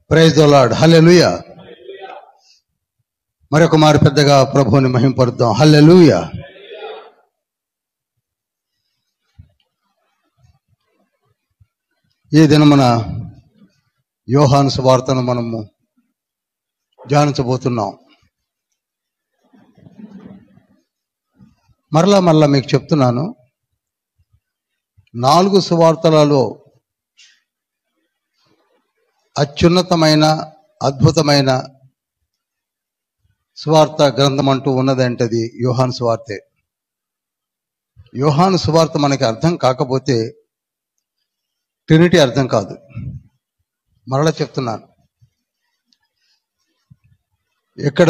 Praise the lord. హల్లెలూయా. మరొక మారు పెద్దగా ప్రభువుని మహింపరుద్దాం. హల్లెలూయా. ఈ దినమున యోహాను సువార్తను మనము ధ్యానించబోతున్నాం. మరలా మీకు చెప్తున్నాను, 4 సువార్తలలో అత్యున్నతమైన అద్భుతమైన సువార్త గ్రంథం అంటూ ఉన్నదంటే అది యోహాను సువార్తే. యోహాను సువార్త మనకి అర్థం కాకపోతే ట్రినిటీ అర్థం కాదు. మరలా చెప్తున్నాను, ఇక్కడ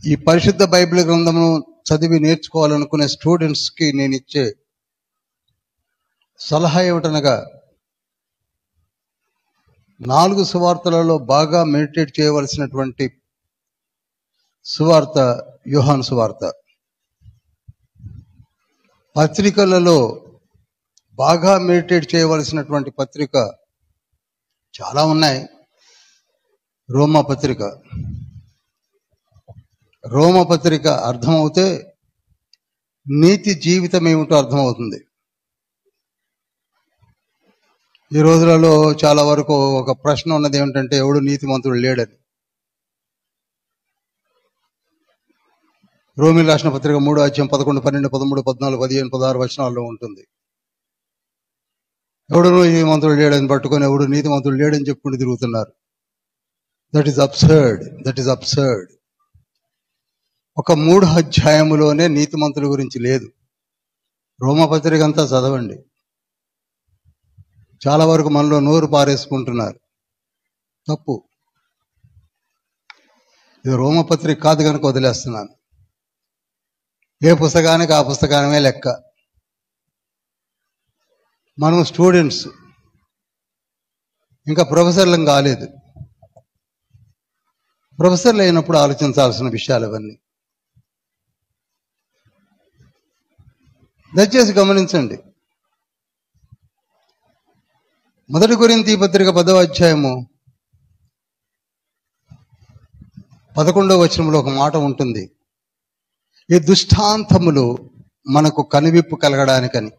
ఈ పరిశుద్ధ బైబిల్ గ్రంథమును చదివి నేర్చుకోవాలనుకునే స్టూడెంట్స్కి నేను ఇచ్చే సలహా ఏమిటనగా, 4 సువార్తలలో బాగా మెడిటేట్ చేయవలసినటువంటి సువార్త యోహాను సువార్త. పత్రికలలో బాగా మెడిటేట్ చేయవలసినటువంటి పత్రిక చాలా ఉన్నాయి. రోమపత్రిక అర్థమవుతే నీతి జీవితం ఏమిటో అర్థమవుతుంది. ఈ రోజులలో చాలా వరకు ఒక ప్రశ్న ఉన్నది ఏమిటంటే, ఎవడు నీతిమంతుడు లేడని. రోమీయులకు రాసిన పత్రిక 3వ అధ్యాయం 11, 12, 13, 14, 15, 16 వచనాల్లో ఉంటుంది. ఎవడు నీతిమంతుడు లేడని పట్టుకొని ఎవడు నీతిమంతుడు లేడని చెప్పుకుంటూ తిరుగుతున్నారు. That is absurd. ఒక 3 అధ్యాయములోనే నీతిమంతుల గురించి లేదు. రోమపత్రిక అంతా చదవండి. చాలా వరకు మనలో నోరు పారేసుకుంటున్నారు. తప్పు. ఇది రోమపత్రిక కాదు కనుక వదిలేస్తున్నాను. ఏ పుస్తకానికి ఆ పుస్తకానమే లెక్క. మనం స్టూడెంట్స్, ఇంకా ప్రొఫెసర్లం కాలేదు. ప్రొఫెసర్లు అయినప్పుడు ఆలోచించాల్సిన విషయాలు ఇవన్నీ. దయచేసి గమనించండి. 1 కొరింథీ పత్రిక 10వ అధ్యాయము 11వ వచనంలో ఒక మాట ఉంటుంది. ఈ దృష్టాంతములు మనకు కనువిప్పు కలగడానికని.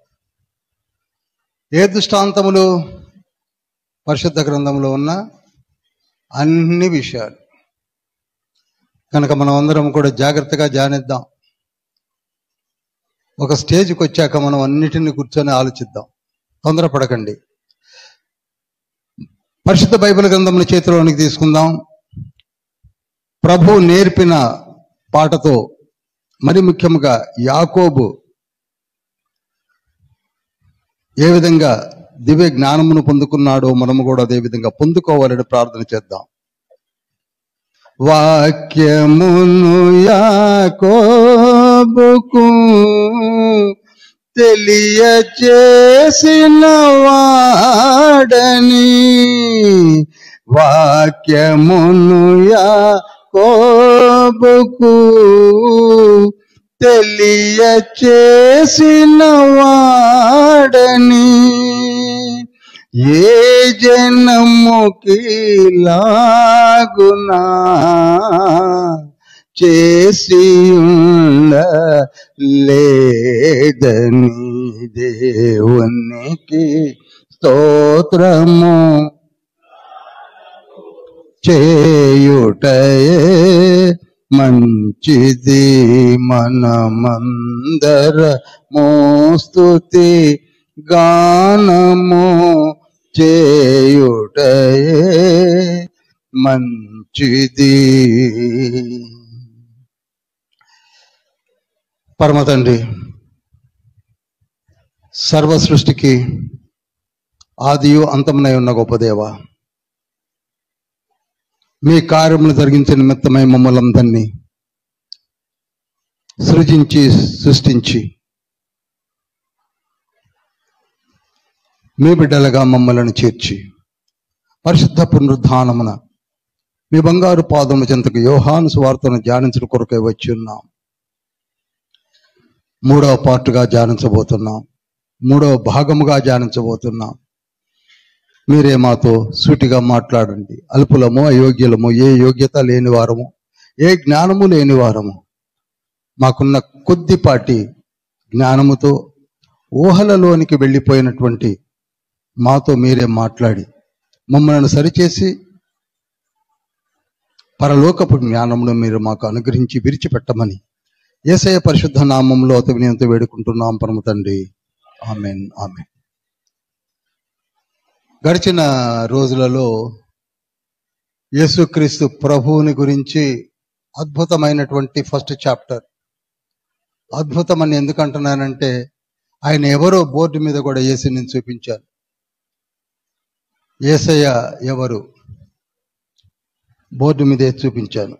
ఏ దృష్టాంతములు? పరిశుద్ధ గ్రంథంలో ఉన్న అన్ని విషయాలు. కనుక మనం అందరం కూడా జాగ్రత్తగా ధ్యానిద్దాం. ఒక స్టేజ్కి వచ్చాక మనం అన్నిటిని కూర్చొని ఆలోచిద్దాం. తొందరపడకండి. పరిశుద్ధ బైబిల్ గ్రంథంను చేతిలోనికి తీసుకుందాం. ప్రభు నేర్పిన పాటతో, మరి ముఖ్యంగా యాకోబు ఏ విధంగా దివ్య జ్ఞానమును పొందుకున్నాడో మనము కూడా అదే విధంగా పొందుకోవాలని ప్రార్థన చేద్దాం. వాక్యమును యాకోబుకు తెలియచేసిన వాడని, వాక్యమును యాకోబుకు తెలియచేసిన వాడని, ఏ జనముకి లాగునా చేసి లేదని దేవునికి స్తోత్రము చేయుటయే మంచిది. మనమందరము స్తుతి గానము చేయుటయే మంచిది. పరమ తండ్రి, సర్వ సృష్టికి ఆదియు అంతమునై ఉన్న గొప్ప దేవ, మీ కార్యములు జరిగించిన నిమిత్తమై మమ్మల్ని అందరినీ సృజించి సృష్టించి మీ బిడ్డలుగా మమ్మలను చేర్చి పరిశుద్ధ పునరుద్ధానమున మీ బంగారు పాదముల చెంతకు యోహాను సువార్తను ధ్యానించడం కొరకై వచ్చి ఉన్నాం. 3వ పార్టుగా ధ్యానించబోతున్నాం. 3వ భాగముగా ధ్యానించబోతున్నాం. మీరే మాతో సూటిగా మాట్లాడండి. అల్పులము, అయోగ్యులము, ఏ యోగ్యత లేని వారము, ఏ జ్ఞానము లేని వారము, మాకున్న కొద్దిపాటి జ్ఞానముతో ఊహలలోనికి వెళ్ళిపోయినటువంటి మాతో మీరే మాట్లాడి మమ్మల్ని సరిచేసి పరలోకపు జ్ఞానమును మీరు మాకు అనుగ్రహించి విరిచిపెట్టమని యేసయ్య పరిశుద్ధ నామంలో అతి వినయంతో వేడుకుంటున్నాం పరమ తండ్రి. Amen, amen. గడిచిన రోజులలో యేసుక్రీస్తు ప్రభువుని గురించి అద్భుతమైనటువంటి ఫస్ట్ చాప్టర్. అద్భుతమని ఎందుకంటున్నానంటే ఆయన ఎవరో బోర్డు మీద కూడా వేసి నేను చూపించాను. యేసయ్య ఎవరు బోర్డు మీదే చూపించాను.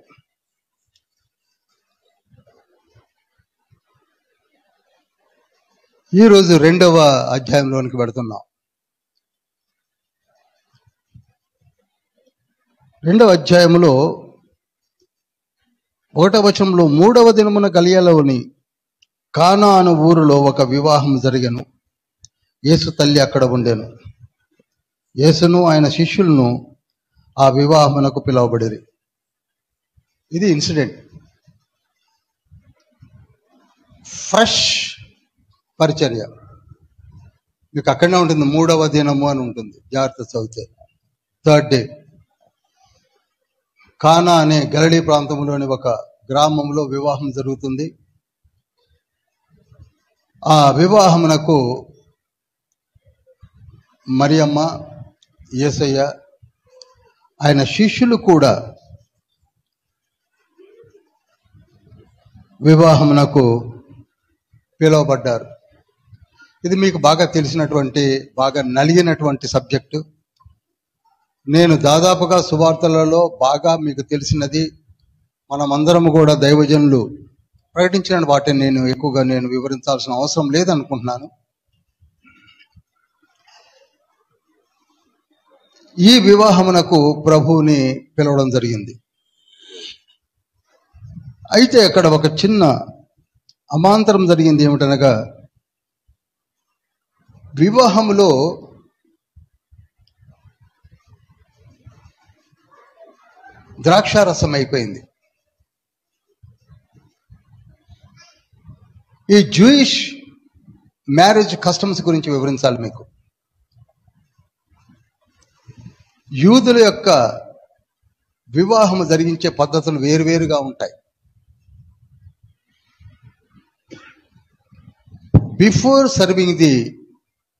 ఈరోజు 2వ అధ్యాయంలోనికి పెడుతున్నాం. 2వ అధ్యాయంలో 1వ వచనంలో 3వ దినమున గలిలయలోని కానా అను ఊరిలో ఒక వివాహం జరిగెను. యేసు తల్లి అక్కడ ఉండెను. యేసును ఆయన శిష్యులను ఆ వివాహమునకు పిలువబడిరి. ఇది ఇన్సిడెంట్. ఫ్రెష్ పరిచర్య మీకు అక్కడనే ఉంటుంది. 3వ దినము అని ఉంటుంది, జాగ్రత్త చదివితే. 3rd డే కానా అనే గలిలీ ప్రాంతంలోని ఒక గ్రామంలో వివాహం జరుగుతుంది. ఆ వివాహమునకు మరియమ్మ, యేసయ్య, ఆయన శిష్యులు కూడా వివాహమునకు పిలువబడ్డారు. ఇది మీకు బాగా తెలిసినటువంటి, బాగా నలిగినటువంటి సబ్జెక్టు. నేను దాదాపుగా సువార్తలలో బాగా మీకు తెలిసినది, మనమందరము కూడా దైవజనులు ప్రకటించిన వాటిని నేను ఎక్కువగా వివరించాల్సిన అవసరం లేదనుకుంటున్నాను. ఈ వివాహమునకు ప్రభువుని పిలవడం జరిగింది. అయితే అక్కడ ఒక చిన్న అమాంతరం జరిగింది. ఏమిటనగా వివాహములో ద్రాక్షారసం అయిపోయింది. ఈ జూయిష్ మ్యారేజ్ కస్టమ్స్ గురించి వివరించాలి మీకు. యూదుల యొక్క వివాహము జరిగించే పద్ధతులు వేరువేరుగా ఉంటాయి. Before serving the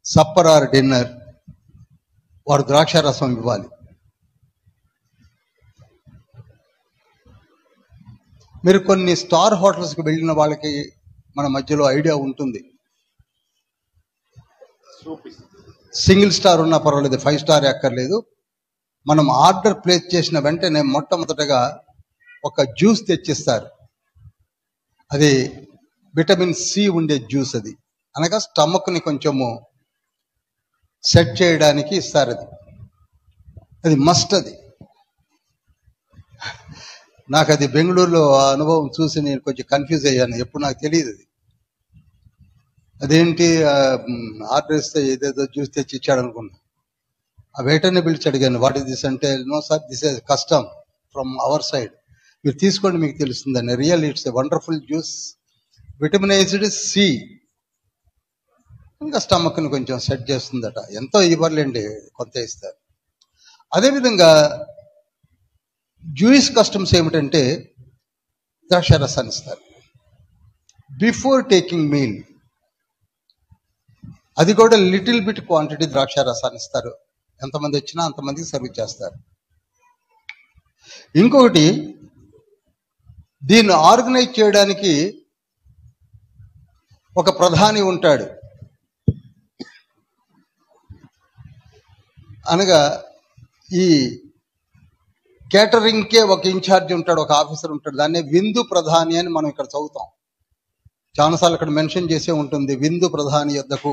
supper are dinner వారు ద్రాక్షారసం ఇవ్వాలి. మీరు కొన్ని స్టార్ హోటల్స్కి వెళ్ళిన వాళ్ళకి మన మధ్యలో ఐడియా ఉంటుంది. సింగిల్ స్టార్ ఉన్నా పర్వాలేదు, 5 స్టార్ అక్కర్లేదు. మనం ఆర్డర్ ప్లేస్ చేసిన వెంటనే మొట్టమొదటగా ఒక జ్యూస్ తెచ్చిస్తారు. అది విటమిన్ సి ఉండే జ్యూస్. అది అనగా స్టమక్ని కొంచెము సెట్ చేయడానికి ఇస్తారు. అది మస్ట్. అది నాకు అది బెంగళూరులో ఆ అనుభవం చూసి నేను కొంచెం కన్ఫ్యూజ్ అయ్యాను. ఎప్పుడు నాకు తెలియదు అదేంటి ఆర్డర్ ఇస్తే ఏదేదో జ్యూస్ తెచ్చి ఇచ్చాడు అనుకున్నా. ఆ వెయిటర్ని పిలిచి అడిగాను, వాట్ ఇస్ దిస్ అంటే, no sir, this is custom from our side, మీరు తీసుకోండి మీకు తెలుస్తుందని. Real it's a wonderful juice, vitaminised C, ఇంకా స్టమక్ని కొంచెం సెట్ చేస్తుందట. ఎంతో ఇవ్వర్లేండి, కొంత ఇస్తారు. అదేవిధంగా జూయిష్ కస్టమ్స్ ఏమిటంటే ద్రాక్షారసాన్ని ఇస్తారు బిఫోర్ టేకింగ్ మీల్. అది కూడా లిటిల్ బిట్ క్వాంటిటీ ద్రాక్షారసాన్ని ఇస్తారు. ఎంతమంది వచ్చినా అంతమందికి సర్వ్ చేస్తారు. ఇంకొకటి, దీన్ని ఆర్గనైజ్ చేయడానికి ఒక ప్రధాని ఉంటాడు. అనగా ఈ కేటరింగ్కే ఒక ఇన్ఛార్జ్ ఉంటాడు, ఒక ఆఫీసర్ ఉంటాడు. దాన్నే విందు ప్రధాని అని మనం ఇక్కడ చదువుతాం. చాలాసార్లు అక్కడ మెన్షన్ చేసే ఉంటుంది, విందు ప్రధాని యొద్దకు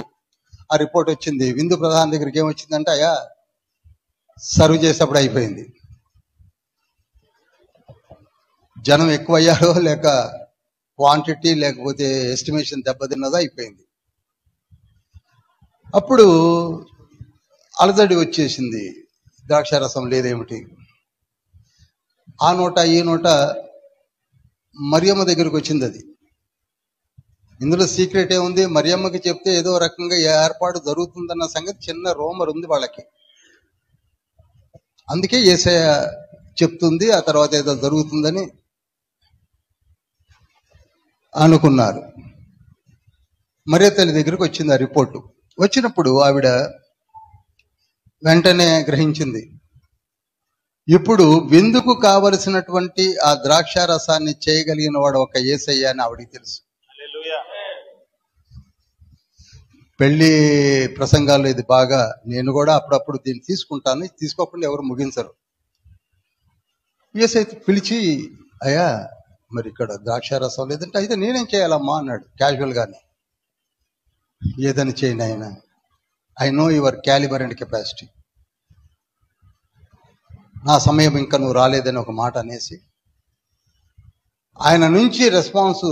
ఆ రిపోర్ట్ వచ్చింది. విందు ప్రధాని దగ్గరికి ఏమొచ్చిందంటే, అయ్యా సర్వ్ చేసేటప్పుడు అయిపోయింది. జనం ఎక్కువ అయ్యారో లేక క్వాంటిటీ లేకపోతే ఎస్టిమేషన్ దెబ్బతిన్నదో అయిపోయింది. అప్పుడు అలజడి వచ్చేసింది. ద్రాక్షారసం లేదేమిటి? ఆ నోట ఈ నోట మరియమ్మ దగ్గరికి వచ్చింది. అది ఇందులో సీక్రెట్ ఏముంది? మరియమ్మకి చెప్తే ఏదో రకంగా ఏర్పాటు జరుగుతుందన్న సంగతి చిన్న రోమర్ ఉంది వాళ్ళకి. అందుకే యేసయ్య చెప్తుంది, ఆ తర్వాత ఏదో జరుగుతుందని అనుకున్నారు. మరియ తల్లి దగ్గరికి వచ్చింది ఆ రిపోర్టు. వచ్చినప్పుడు ఆవిడ వెంటనే గ్రహించింది. ఇప్పుడు విందుకు కావలసినటువంటి ఆ ద్రాక్ష రసాన్ని చేయగలిగిన వాడు ఒక యేసయ్య అని ఆవిడికి తెలుసు. పెళ్లి ప్రసంగాల్లో ఇది బాగా, నేను కూడా అప్పుడప్పుడు దీన్ని తీసుకుంటాను, తీసుకోకుండా ఎవరు ముగించరు. యేసయ్య పిలిచి, అయ్యా మరి ఇక్కడ ద్రాక్ష రసం లేదంటే అయితే నేనేం చేయాలమ్మా అన్నాడు క్యాజువల్ గానే. ఏదని చేయను ఆయన, I know your calibre and capacity, నా సమయం ఇంకా నువ్వు రాలేదని ఒక మాట అనేసి ఆయన నుంచి రెస్పాన్స్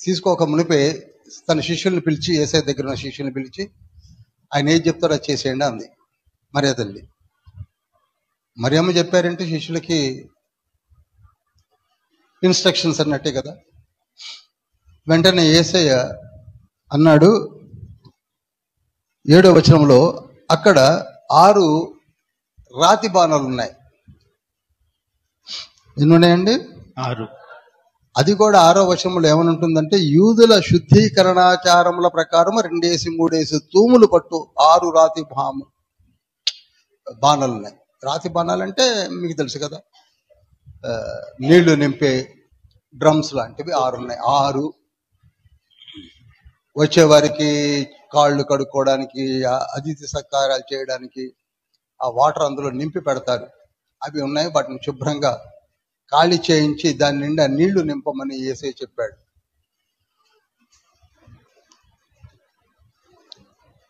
తీసుకోక మునిపే తన శిష్యుల్ని పిలిచి, యేసయ్య దగ్గర ఉన్న శిష్యుల్ని పిలిచి, ఆయన ఏం చెప్తారో అది చేసేయండి అంది మరియ తల్లి. మరియమ్మ చెప్పారంటే శిష్యులకి ఇన్స్ట్రక్షన్స్ అన్నట్టే కదా. వెంటనే యేసయ్య అన్నాడు 7వ వచనంలో, అక్కడ 6 రాతి బాణాలు ఉన్నాయి. ఎన్ని ఉన్నాయండి? 6. అది కూడా 6వ వచనంలో ఏమనుంటుందంటే, యూదుల శుద్ధీకరణాచారముల ప్రకారం 2-3 తూములు పట్టు 6 రాతి బాణాలు ఉన్నాయి. రాతి బాణాలు అంటే మీకు తెలుసు కదా, నీళ్లు నింపే డ్రమ్స్ లాంటివి 6 ఉన్నాయి. 6 వచ్చేవారికి కాళ్ళు కడుక్కోవడానికి, అతిథి సత్కారాలు చేయడానికి ఆ వాటర్ అందులో నింపి పెడతారు. అవి ఉన్నాయి. వాటిని శుభ్రంగా ఖాళీ చేయించి దాని నిండా నీళ్లు నింపమని యేసయ్య చెప్పాడు.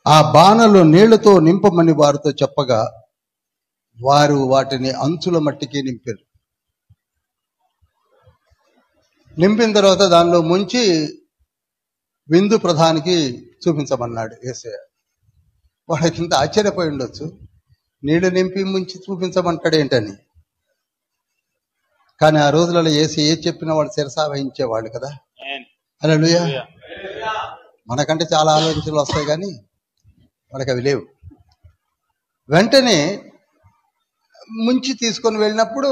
ఆ బాణలు నీళ్లతో నింపమని వారితో చెప్పగా వారు వాటిని అంచుల మట్టికి నింపారు. నింపిన తర్వాత దానిలో ముంచి విందు ప్రధానికి చూపించమన్నాడు యేసయ్య. వాడికి ఇంత ఆశ్చర్యపోయి ఉండొచ్చు, నీళ్లు నింపి ముంచి చూపించమంటాడు ఏంటని. కానీ ఆ రోజులలో యేసయ్య ఏది చెప్పినా వాళ్ళు శిరసా వహించేవాళ్ళు కదా. హల్లెలూయా. మనకంటే చాలా ఆలోచనలు వస్తాయి కానీ వాళ్ళకి అవి లేవు. వెంటనే ముంచి తీసుకొని వెళ్ళినప్పుడు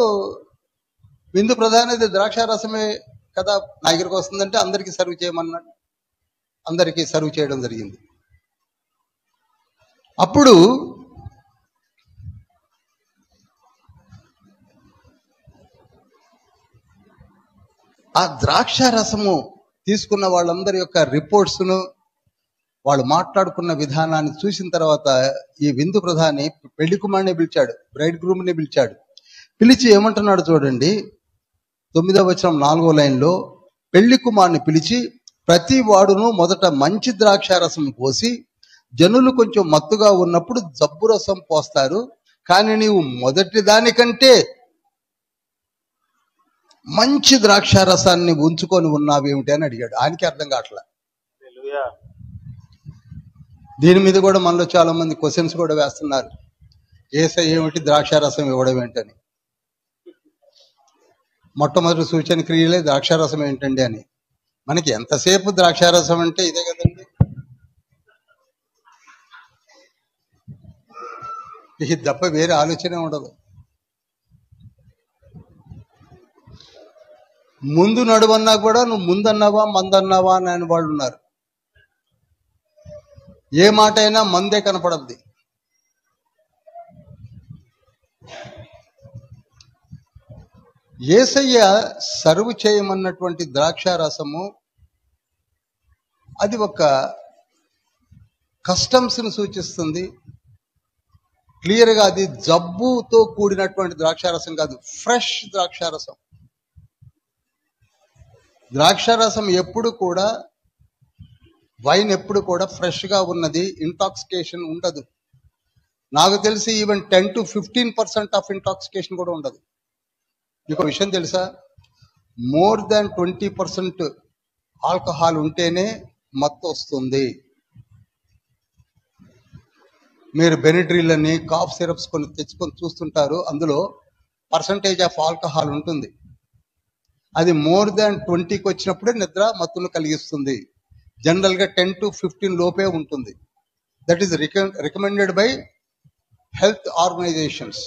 విందు ప్రధాని ద్రాక్షారసమే కదా నా దగ్గరికి వస్తుందంటే అందరికీ సర్వ్ చేయమన్నాడు. అందరికీ సర్వ్ చేయడం జరిగింది. అప్పుడు ఆ ద్రాక్ష రసము తీసుకున్న వాళ్ళందరి యొక్క రిపోర్ట్స్ను, వాళ్ళు మాట్లాడుకున్న విధానాన్ని చూసిన తర్వాత ఈ విందు ప్రధాని పెళ్లి కుమారుని పిలిచాడు, బ్రైడ్ గ్రూమ్ని పిలిచాడు. పిలిచి ఏమంటున్నాడు చూడండి, 9వ వచనం 4వ లైన్లో, పెళ్లి కుమారుని పిలిచి, ప్రతి వాడును మొదట మంచి ద్రాక్ష రసం పోసి జనులు కొంచెం మత్తుగా ఉన్నప్పుడు జబ్బు రసం పోస్తారు, కానీ నీవు మొదటి దానికంటే మంచి ద్రాక్ష రసాన్ని ఉంచుకొని ఉన్నావేమిటి అని అడిగాడు. ఆయనకి అర్థం కావట్లా. దీని మీద కూడా మనలో చాలా మంది క్వశ్చన్స్ కూడా వేస్తున్నారు. యేసయ్య ఏమిటి ద్రాక్ష రసం ఇవ్వడం ఏంటని. మొట్టమొదటి సూచన క్రియలే ద్రాక్షారసం ఏంటండి అని. మనకి ఎంతసేపు ద్రాక్షారసం అంటే ఇదే కదండి. ఇది తప్ప వేరే ఆలోచనే ఉండదు. ముందు నడువన్నా కూడా నువ్వు ముందన్నావా మందన్నావా అని వాళ్ళు ఉన్నారు. ఏ మాట అయినా మందే కనపడద్ది. యేసయ్య సర్వ్ చేయమన్నటువంటి ద్రాక్షారసము అది ఒక కస్టమ్స్ని సూచిస్తుంది. క్లియర్గా అది జబ్బుతో కూడినటువంటి ద్రాక్షారసం కాదు, ఫ్రెష్ ద్రాక్షారసం. ద్రాక్షారసం ఎప్పుడు కూడా వైన్ ఎప్పుడు కూడా ఫ్రెష్గా ఉన్నది, ఇంటాక్సికేషన్ ఉండదు. నాకు తెలిసి ఈవెన్ 10 to 15% ఆఫ్ ఇంటాక్సికేషన్ కూడా ఉండదు. మీకు విషయం తెలుసా, మోర్ దాన్ 20% ఆల్కహాల్ ఉంటేనే మత్తు వస్తుంది. మీరు బెనిడ్రిల్ అని కాఫ్ సిరప్స్ కొన్ని తెచ్చుకొని చూస్తుంటారు, అందులో పర్సంటేజ్ ఆఫ్ ఆల్కహాల్ ఉంటుంది. అది మోర్ దాన్ 20కి వచ్చినప్పుడే నిద్ర మత్తును కలిగిస్తుంది. జనరల్గా 10 to 15 లోపే ఉంటుంది. That is recommended by health organizations.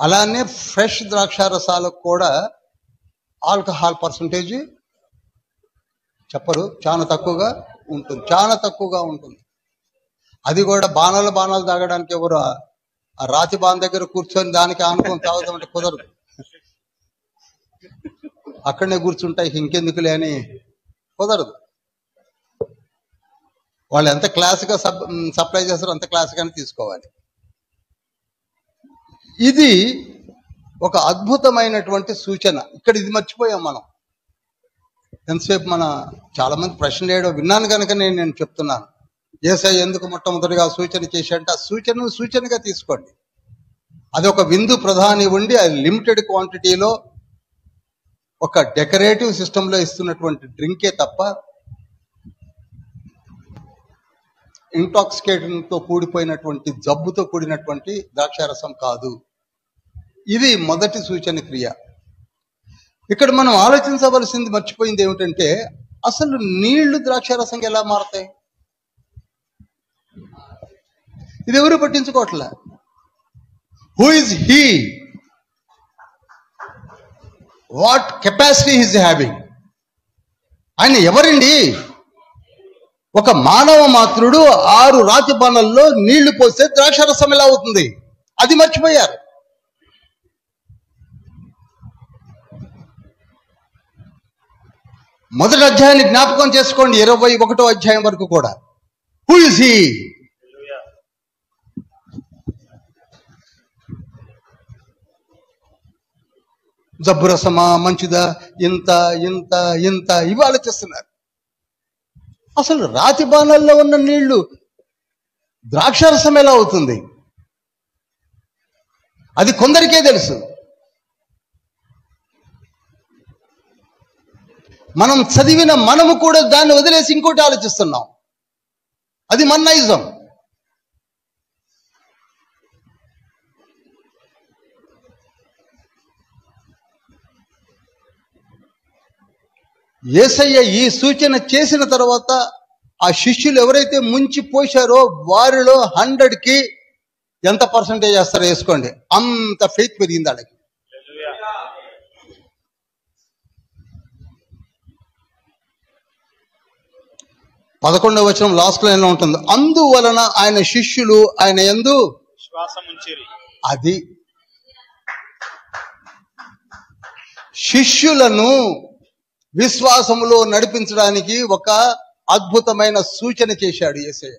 అలానే ఫ్రెష్ ద్రాక్షారసాలకు కూడా ఆల్కహాల్ పర్సంటేజ్ చెప్పరు, చాలా తక్కువగా ఉంటుంది. అది కూడా బాణాలు తాగడానికి ఎవరు ఆ రాతి బాన్ దగ్గర కూర్చొని దానికి ఆనుకొని తాగుతామంటే కుదరదు. అక్కడనే కూర్చుంటాయి, ఇంకెందుకులే అని కుదరదు. వాళ్ళు ఎంత క్లాస్గా సప్లై చేస్తారో అంత క్లాస్గానే తీసుకోవాలి. ఇది ఒక అద్భుతమైనటువంటి సూచన. ఇక్కడ ఇది మర్చిపోయాం మనం. ఎంతసేపు చాలా మంది ప్రశ్నలు వేయడం విన్నాను కనుక నేను చెప్తున్నాను. యేసయ్య ఎందుకు మొట్టమొదటిగా సూచన చేశాడంటే ఆ సూచనగా తీసుకోండి. అది ఒక విందు ప్రధాని ఉండి అది లిమిటెడ్ క్వాంటిటీలో ఒక డెకరేటివ్ సిస్టంలో ఇస్తున్నటువంటి డ్రింకే తప్ప ఇంటాక్సికేషన్తో కూడిపోయినటువంటి జబ్బుతో కూడినటువంటి ద్రాక్షారసం కాదు. ఇది మొదటి సూచన క్రియ. ఇక్కడ మనం ఆలోచించవలసింది మర్చిపోయింది ఏమిటంటే, అసలు నీళ్లు ద్రాక్షారసంగా ఎలా మారతాయి? ఇది ఎవరు పట్టించుకోవట్లే. Who is he, what capacity is having? ఆయన ఎవరండి? ఒక మానవ మాత్రుడు 6 రాతి బాణల్లో నీళ్లు పోస్తే ద్రాక్షారసం ఎలా అవుతుంది? అది మర్చిపోయారు. మొదటి అధ్యాయాన్ని జ్ఞాపకం చేసుకోండి, 21వ అధ్యాయం వరకు కూడా. Who is he? జబ్బు రసమా, మంచిదా, ఇంత ఇంత ఇంత ఇవి ఆలోచిస్తున్నారు. అసలు రాతి బాణాల్లో ఉన్న నీళ్లు ద్రాక్షారసం ఎలా అవుతుంది? అది కొందరికే తెలుసు. మనం చదివిన మనము కూడా దాన్ని వదిలేసి ఇంకోటి ఆలోచిస్తున్నాం. అది మన నైజం. యేసయ్య ఈ సూచన చేసిన తర్వాత ఆ శిష్యులు ఎవరైతే ముంచి పోశారో వారిలో 100కి ఎంత పర్సంటేజ్ చేస్తారో వేసుకోండి. అంత ఫెయిత్ పెరిగింది వాళ్ళకి. పదకొండవ వచనం లాస్ట్ లైన్ లో ఉంటుంది, అందువలన ఆయన శిష్యులు ఆయన యందు విశ్వాసం ఉంచిరి. అది శిష్యులను విశ్వాసములో నడిపించడానికి ఒక అద్భుతమైన సూచన చేశాడు యేసయ్య.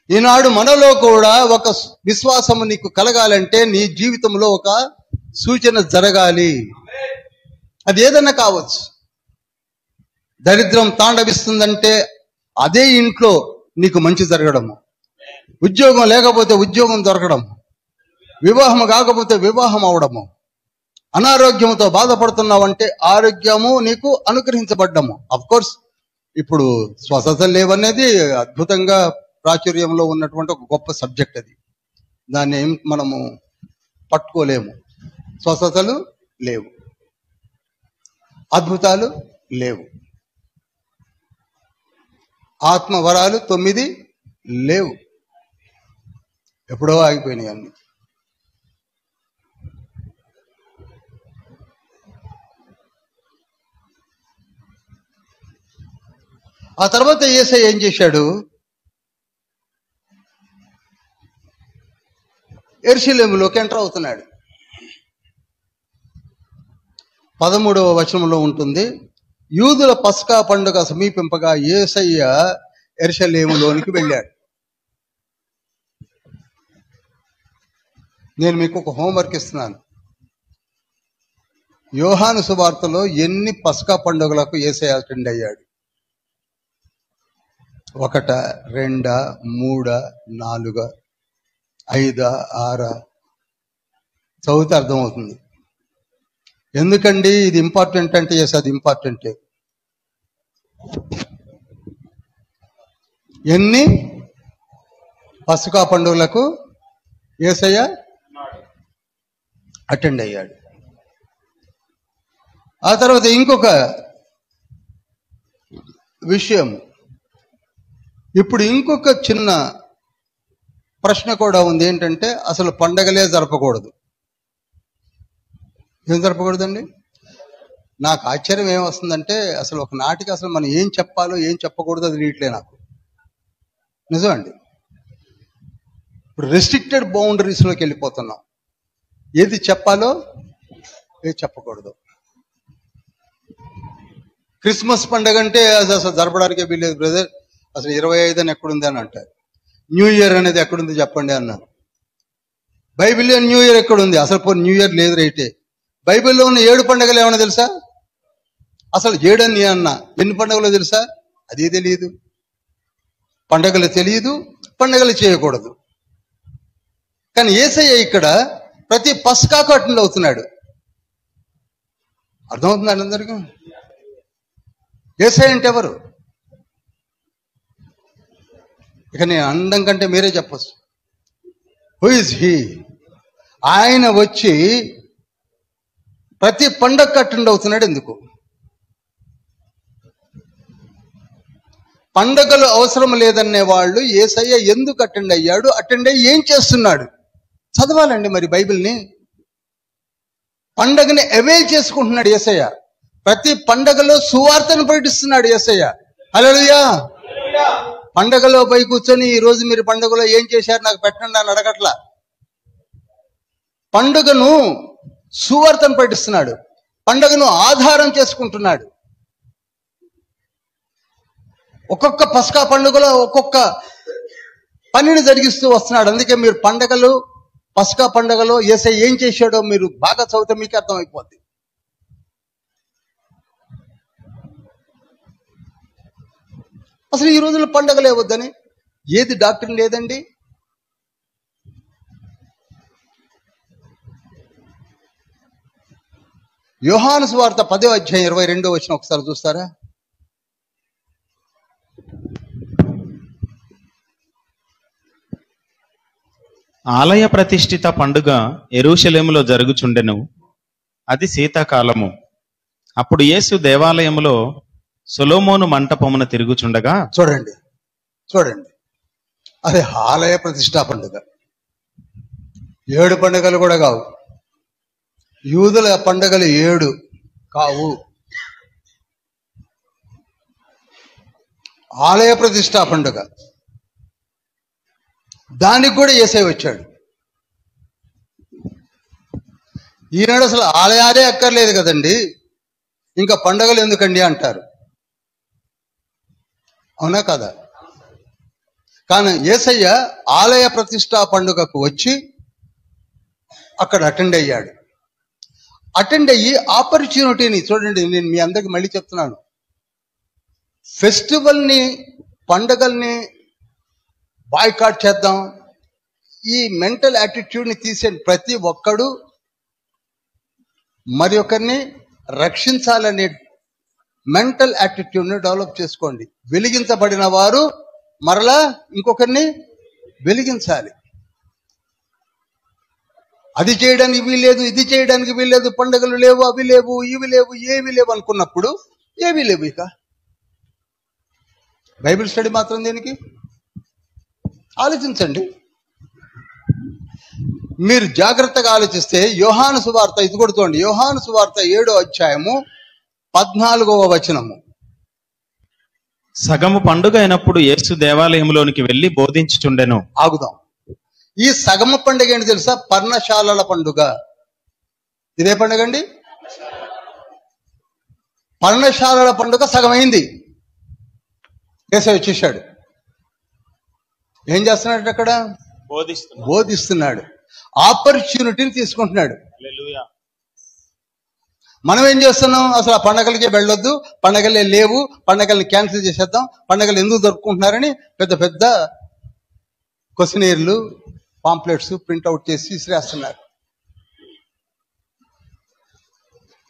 ఈనాడు మనలో కూడా ఒక విశ్వాసము నీకు కలగాలంటే నీ జీవితంలో ఒక సూచన జరగాలి. అది ఏదన్నా కావచ్చు. దరిద్రం తాండవిస్తుందంటే అదే ఇంట్లో నీకు మంచి జరగడము, ఉద్యోగం లేకపోతే ఉద్యోగం దొరకడము, వివాహం కాకపోతే వివాహం అవడము, అనారోగ్యంతో బాధపడుతున్నావంటే ఆరోగ్యము నీకు అనుగ్రహించబడ్డము. అఫ్ కోర్స్ ఇప్పుడు స్వస్థతలు లేవనేది అద్భుతంగా ప్రాచుర్యంలో ఉన్నటువంటి ఒక గొప్ప సబ్జెక్ట్. అది దాన్ని మనము పట్టుకోలేము. స్వస్థతలు లేవు, అద్భుతాలు లేవు, ఆత్మవరాలు 9 లేవు, ఎప్పుడో ఆగిపోయినాయి అన్ని. ఆ తర్వాత యేసయ్య ఏం చేశాడు? యెరూషలేములోకి ఎంటర్ అవుతున్నాడు. 13వ వచనంలో ఉంటుంది, యూదుల పస్కా పండుగ సమీపింపగా యేసయ్య యెరూషలేములోనికి వెళ్ళాడు. నేను మీకు ఒక హోంవర్క్ ఇస్తున్నాను. యోహాను సువార్తలో ఎన్ని పస్కా పండుగలకు యేసయ్య అటెండ్ అయ్యాడు? 1, 2, 3, 4, 5, 6 చదివితే అర్థమవుతుంది. ఎందుకండి ఇది ఇంపార్టెంట్ అంటే? ఎస్, అది ఇంపార్టెంటే. ఎన్ని పస్కా పండుగలకు యేసయ్య అటెండ్ అయ్యాడు? ఆ తర్వాత ఇంకొక విషయం, ఇప్పుడు ఇంకొక చిన్న ప్రశ్న కూడా ఉంది. ఏంటంటే అసలు పండగలే జరపకూడదు. ఏం జరపకూడదండి? నాకు ఆశ్చర్యం ఏమొస్తుందంటే అసలు ఒక నాటికి అసలు మనం ఏం చెప్పాలో ఏం చెప్పకూడదు అది నీట్లే నాకు. నిజమండి. ఇప్పుడు రెస్ట్రిక్టెడ్ బౌండరీస్లోకి వెళ్ళిపోతున్నాం. ఏది చెప్పాలో ఏది చెప్పకూడదు. క్రిస్మస్ పండుగ అంటే అది అసలు జరపడానికే వీల్లేదు బ్రదర్, అసలు 25 అని ఎక్కడుంది అని అంటారు. న్యూ ఇయర్ అనేది ఎక్కడుంది చెప్పండి అన్నాను. బైబిల్లో న్యూ ఇయర్ ఎక్కడుంది? అసలు న్యూ ఇయర్ లేదు రైటే. బైబిల్లో ఉన్న 7 పండుగలు ఏమన్నా తెలుసా? అసలు 7 అని అన్నా ఎన్ని పండుగలు తెలుసా? అది తెలియదు. పండుగలు తెలియదు, పండుగలు చేయకూడదు. కానీ యేసయ్య ఇక్కడ ప్రతి పస్కాకు అటెండ్ అవుతున్నాడు. అర్థమవుతుందండి అందరికీ? యేసయ్య అంటే ఎవరు? ఇక నేను అనడం కంటే మీరే చెప్పచ్చు. Who is he? ఆయన వచ్చి ప్రతి పండగకు అటెండ్ అవుతున్నాడు. ఎందుకు? పండగలు అవసరం లేదనే వాళ్ళు యేసయ్య ఎందుకు అటెండ్ అయ్యాడు? అటెండ్ అయ్యి ఏం చేస్తున్నాడు? చదవాలండి మరి బైబిల్ని. పండగని అవైల్ చేసుకుంటున్నాడు యేసయ్య. ప్రతి పండగలో సువార్తను ప్రకటిస్తున్నాడు యేసయ్య. హల్లెలూయా. పండగలో పై కూర్చొని ఈ రోజు మీరు పండుగలో ఏం చేశారు నాకు పెట్టండి అని అడగట్లా. పండుగను సువార్తను ప్రకటిస్తున్నాడు. పండుగను ఆధారం చేసుకుంటున్నాడు. ఒక్కొక్క పస్కా పండుగలో ఒక్కొక్క పనిని జరిగిస్తూ వస్తున్నాడు. అందుకే మీరు పండగలు, పస్కా పండుగలో యేసయ్య ఏం చేశాడో మీరు బాగా చదివితే మీకు అర్థమైపోద్ది. అసలు ఈ రోజుల్లో పండగలు ఏవద్దని ఏది డాక్టర్ లేదండి. యోహాను సువార్త 10వ అధ్యాయం 22వ వచనం ఒకసారి చూస్తారా? ఆలయ ప్రతిష్ఠిత పండుగ యెరూషలేములో జరుగుచుండెను. అది శీతాకాలము. అప్పుడు యేసు దేవాలయములో సొలొమోను మంటపమున తిరుగుచుండగా, చూడండి అది ఆలయ ప్రతిష్ఠా పండుగ. 7 పండుగలు కూడా కావు. యూదుల పండుగలు 7 కావు. ఆలయ ప్రతిష్ఠా పండుగ. దానికి కూడా యేసయ్య వచ్చాడు. ఈనాడు అసలు ఆలయాలే అక్కర్లేదు కదండి, ఇంకా పండుగలు ఎందుకండి అంటారు. అవునా కదా? కానీ యేసయ్య ఆలయ ప్రతిష్ఠా పండుగకు వచ్చి అక్కడ అటెండ్ అయ్యాడు. అటెండ్ అయ్యి ఆపర్చునిటీని చూడండి. నేను మీ అందరికి మళ్ళీ చెప్తున్నాను, ఫెస్టివల్ని, పండుగల్ని బాయ్కాట్ చేద్దాం, ఈ మెంటల్ యాటిట్యూడ్ని తీసేయండి. ప్రతి ఒక్కడు మరి ఒకరిని రక్షించాలనే మెంటల్ యాటిట్యూడ్ని డెవలప్ చేసుకోండి. వెలిగించబడిన వారు మరలా ఇంకొకరిని వెలిగించాలి. అది చేయడానికి వీల్లేదు, ఇది చేయడానికి వీల్లేదు, పండుగలు లేవు, అవి లేవు, ఇవి లేవు, ఏవి లేవు అనుకున్నప్పుడు ఏవి లేవు. ఇక బైబిల్ స్టడీ మాత్రం దేనికి? ఆలోచించండి. మీరు జాగ్రత్తగా ఆలోచిస్తే యోహాను సువార్త, ఇది కూడా చూడండి, యోహాను సువార్త 7వ అధ్యాయము 14వ వచనము. సగము పండుగ అయినప్పుడు యేసు దేవాలయంలోనికి వెళ్లి బోధించుచుండెను. ఆగుదాం. ఈ సగము పండుగ ఏంటి తెలుసా? పర్ణశాలల పండుగ. ఇదే పండుగ అండి. పర్ణశాలల పండుగ సగమైంది. యేసయ్య వచ్చేసాడు. ఏం చేస్తున్నాడు అక్కడ? బోధిస్తున్నాడు. ఆపర్చునిటీని తీసుకుంటున్నాడు. మనం ఏం చేస్తున్నాం? అసలు ఆ పండగలకే వెళ్ళొద్దు, పండగలే లేవు, పండగల్ని క్యాన్సిల్ చేసేద్దాం, పండగలు ఎందుకు జరుపుకుంటున్నారని పెద్ద పెద్ద క్వశ్చనీర్లు, పాంప్లెట్స్ ప్రింట్అవుట్ చేసి విసిరేస్తున్నారు.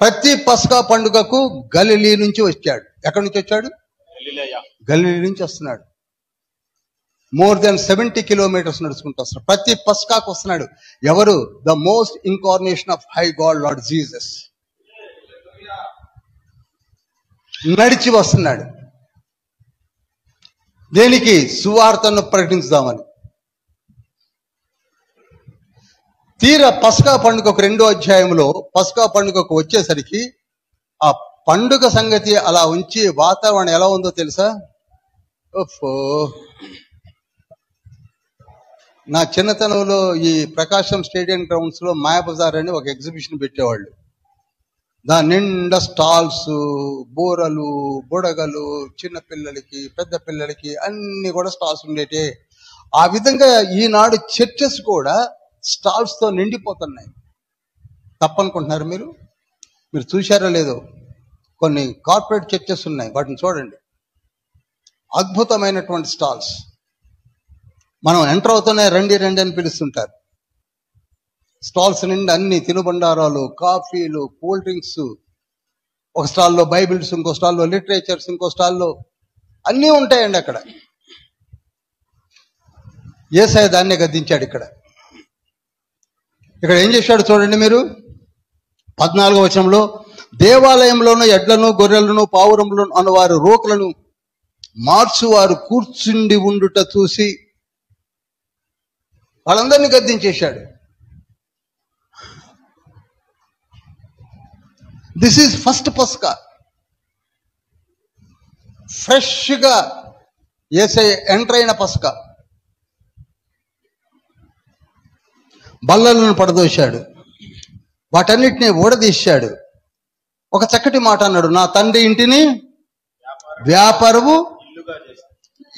ప్రతి పస్కా పండుగకు గలిలీ నుంచి వచ్చాడు. ఎక్కడి నుంచి వచ్చాడు? గలిలీ నుంచి వస్తున్నాడు. మోర్ దెన్ 70 కిలోమీటర్స్ నడుచుకుంటూ వస్తున్నాడు. ప్రతి పస్కాకు వస్తున్నాడు. ఎవరు? The most incarnation of high God lord Jesus నడిచి వస్తున్నాడు. దేనికి? సువార్తను ప్రకటించుదామని. తీరా పస్కా పండుగకు 2వ అధ్యాయంలో పస్కా పండుగకు వచ్చేసరికి ఆ పండుగ సంగతి అలా ఉంచి వాతావరణం ఎలా ఉందో తెలుసా? ఓఫో, నా చిన్నతనంలో ఈ ప్రకాశం స్టేడియం గ్రౌండ్స్ లో మాయాబజార్ అని ఒక ఎగ్జిబిషన్ పెట్టేవాళ్ళు. దాని నిండా స్టాల్స్, బూరలు, బుడగలు, చిన్న పిల్లలకి పెద్ద పిల్లలకి అన్ని కూడా స్టాల్స్ ఉండేటే. ఆ విధంగా ఈనాడు చర్చెస్ కూడా స్టాల్స్ తో నిండిపోతున్నాయి. తప్పనుకుంటున్నారు మీరు? మీరు చూశారో లేదో, కొన్ని కార్పొరేట్ చర్చెస్ ఉన్నాయి, వాటిని చూడండి. అద్భుతమైనటువంటి స్టాల్స్. మనం ఎంటర్ అవుతూనే రండి రండి అని పిలుస్తుంటారు. స్టాల్స్ నిండి అన్ని తినుబండారాలు, కాఫీలు, కూల్ డ్రింక్స్. ఒక స్టాల్లో బైబిల్స్, ఇంకో స్టాల్లో లిటరేచర్స్, ఇంకో స్టాల్లో అన్నీ ఉంటాయండి అక్కడ. యేసయ్య దాన్నే గద్దించాడు. ఇక్కడ ఏం చేశాడు చూడండి మీరు. 14వ వచనంలో, దేవాలయంలోను ఎడ్లను, గొర్రెలను, పావురములను అనువారు రోకులను మార్చువారు కూర్చుండి ఉండుట చూసి వాళ్ళందరినీ గద్దించేశాడు. దిస్ ఈజ్ ఫస్ట్ పస్కా. ఫ్రెష్గా యేసయ్య ఎంటర్ అయిన పస్కా. బల్లలను పడదోశాడు, వాటన్నిటిని ఊడదీశాడు. ఒక చక్కటి మాట అన్నాడు, నా తండ్రి ఇంటిని వ్యాపారము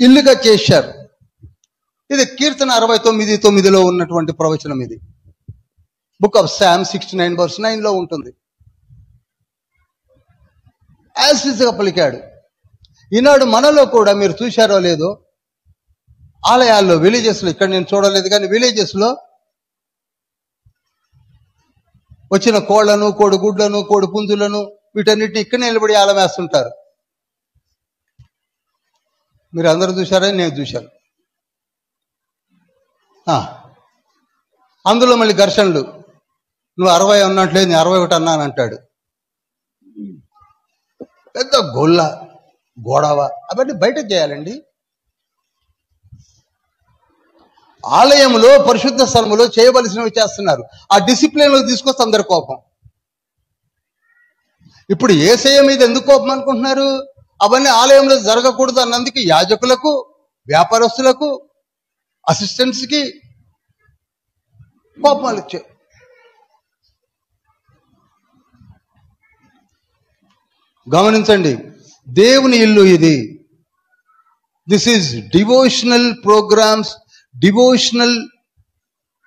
ఇల్లుగా చేశారు. ఇది కీర్తన 69:9 ఉన్నటువంటి ప్రవచనం. ఇది బుక్ ఆఫ్ సామ్ 69:9 ఉంటుంది. యాజ్ ఇట్ గా పలికాడు. ఈనాడు మనలో కూడా మీరు చూశారో లేదో, ఆలయాల్లో, విలేజెస్లో, ఇక్కడ నేను చూడలేదు కానీ విలేజెస్లో వచ్చిన కోళ్లను, కోడి గుడ్లను, కోడి పుంజులను వీటన్నిటిని ఇక్కడ నిలబడి ఆలమేస్తుంటారు. మీరు అందరూ చూశారని నేను చూశాను. అందులో మళ్ళీ ఘర్షణలు. నువ్వు 60 అన్నట్లేదు, నేను 61 అన్నాను అంటాడు. పెద్ద గొడవ. అవన్నీ బయట చేయాలండి. ఆలయంలో, పరిశుద్ధ స్థలములో చేయవలసినవి చేస్తున్నారు. ఆ డిసిప్లిన్ లో తీసుకొస్తే అందరి కోపం. ఇప్పుడు యేసయ్య మీద ఎందుకు కోపం అనుకుంటున్నారు? అవన్నీ ఆలయంలో జరగకూడదు అన్నందుకు యాజకులకు, వ్యాపారస్తులకు, అసిస్టెంట్స్ కి కోపాలు వచ్చాయి. గమనించండి, దేవుని ఇల్లు ఇది. This is devotional programs, devotional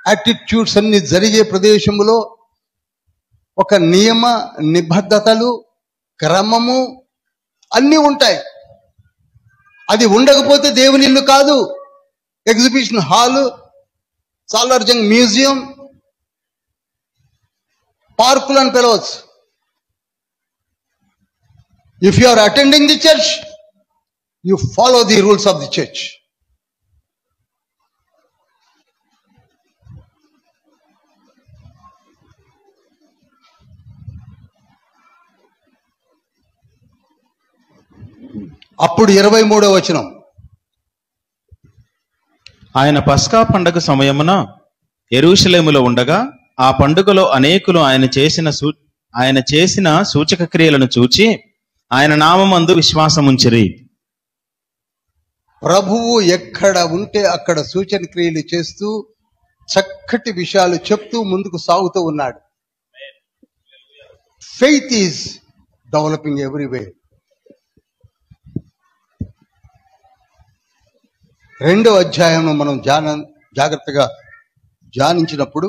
attitudes అన్ని జరిగే ప్రదేశంలో ఒక నియమ నిబద్ధతలు, క్రమము అన్నీ ఉంటాయి. అది ఉండకపోతే దేవుని ఇల్లు కాదు. ఎగ్జిబిషన్ హాలు, సాలార్జంగ్ మ్యూజియం, పార్కులు అని పిలవచ్చు. If you are attending the church, you follow the rules of the church. అప్పుడు 23వ వచనం, ఆయన పస్కా పండగ సమయమున యెరూషలేములో ఉండగా ఆ పండుగలో అనేకులు ఆయన చేసిన సూచక క్రియలను చూచి ఆయన నామమందు విశ్వాసముంచిరి. ప్రభువు ఎక్కడ ఉంటే అక్కడ సూచన క్రియలు చేస్తూ చక్కటి విషయాలు చెప్తూ ముందుకు సాగుతూ ఉన్నాడు. Faith is developing everywhere. 2వ అధ్యాయం మనం జాగ్రత్తగా ధ్యానించినప్పుడు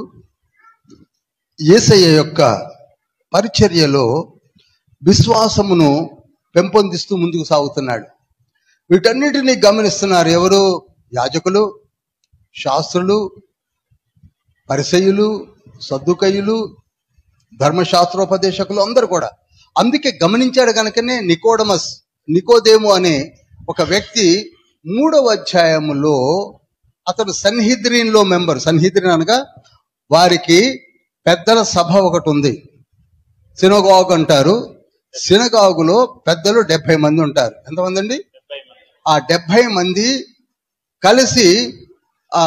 యేసయ్య యొక్క పరిచర్యలో విశ్వాసమును పెంపొందిస్తూ ముందుకు సాగుతున్నాడు. వీటన్నిటినీ గమనిస్తున్నారు ఎవరు? యాజకులు, శాస్త్రులు, పరిసయ్యులు, సద్దుకయ్యులు, ధర్మశాస్త్రోపదేశకులు అందరూ కూడా. అందుకే గమనించాడు కనుకనే నికోదేము అనే ఒక వ్యక్తి 3వ అధ్యాయములో అతడు సన్హెద్రిన్లో మెంబర్. సన్హెద్రిన్ అనగా వారికి పెద్దల సభ ఒకటి ఉంది, సినగాగు అంటారు. సినగాగులో పెద్దలు 70 మంది ఉంటారు. ఎంతమంది అండి? ఆ 70 మంది కలిసి ఆ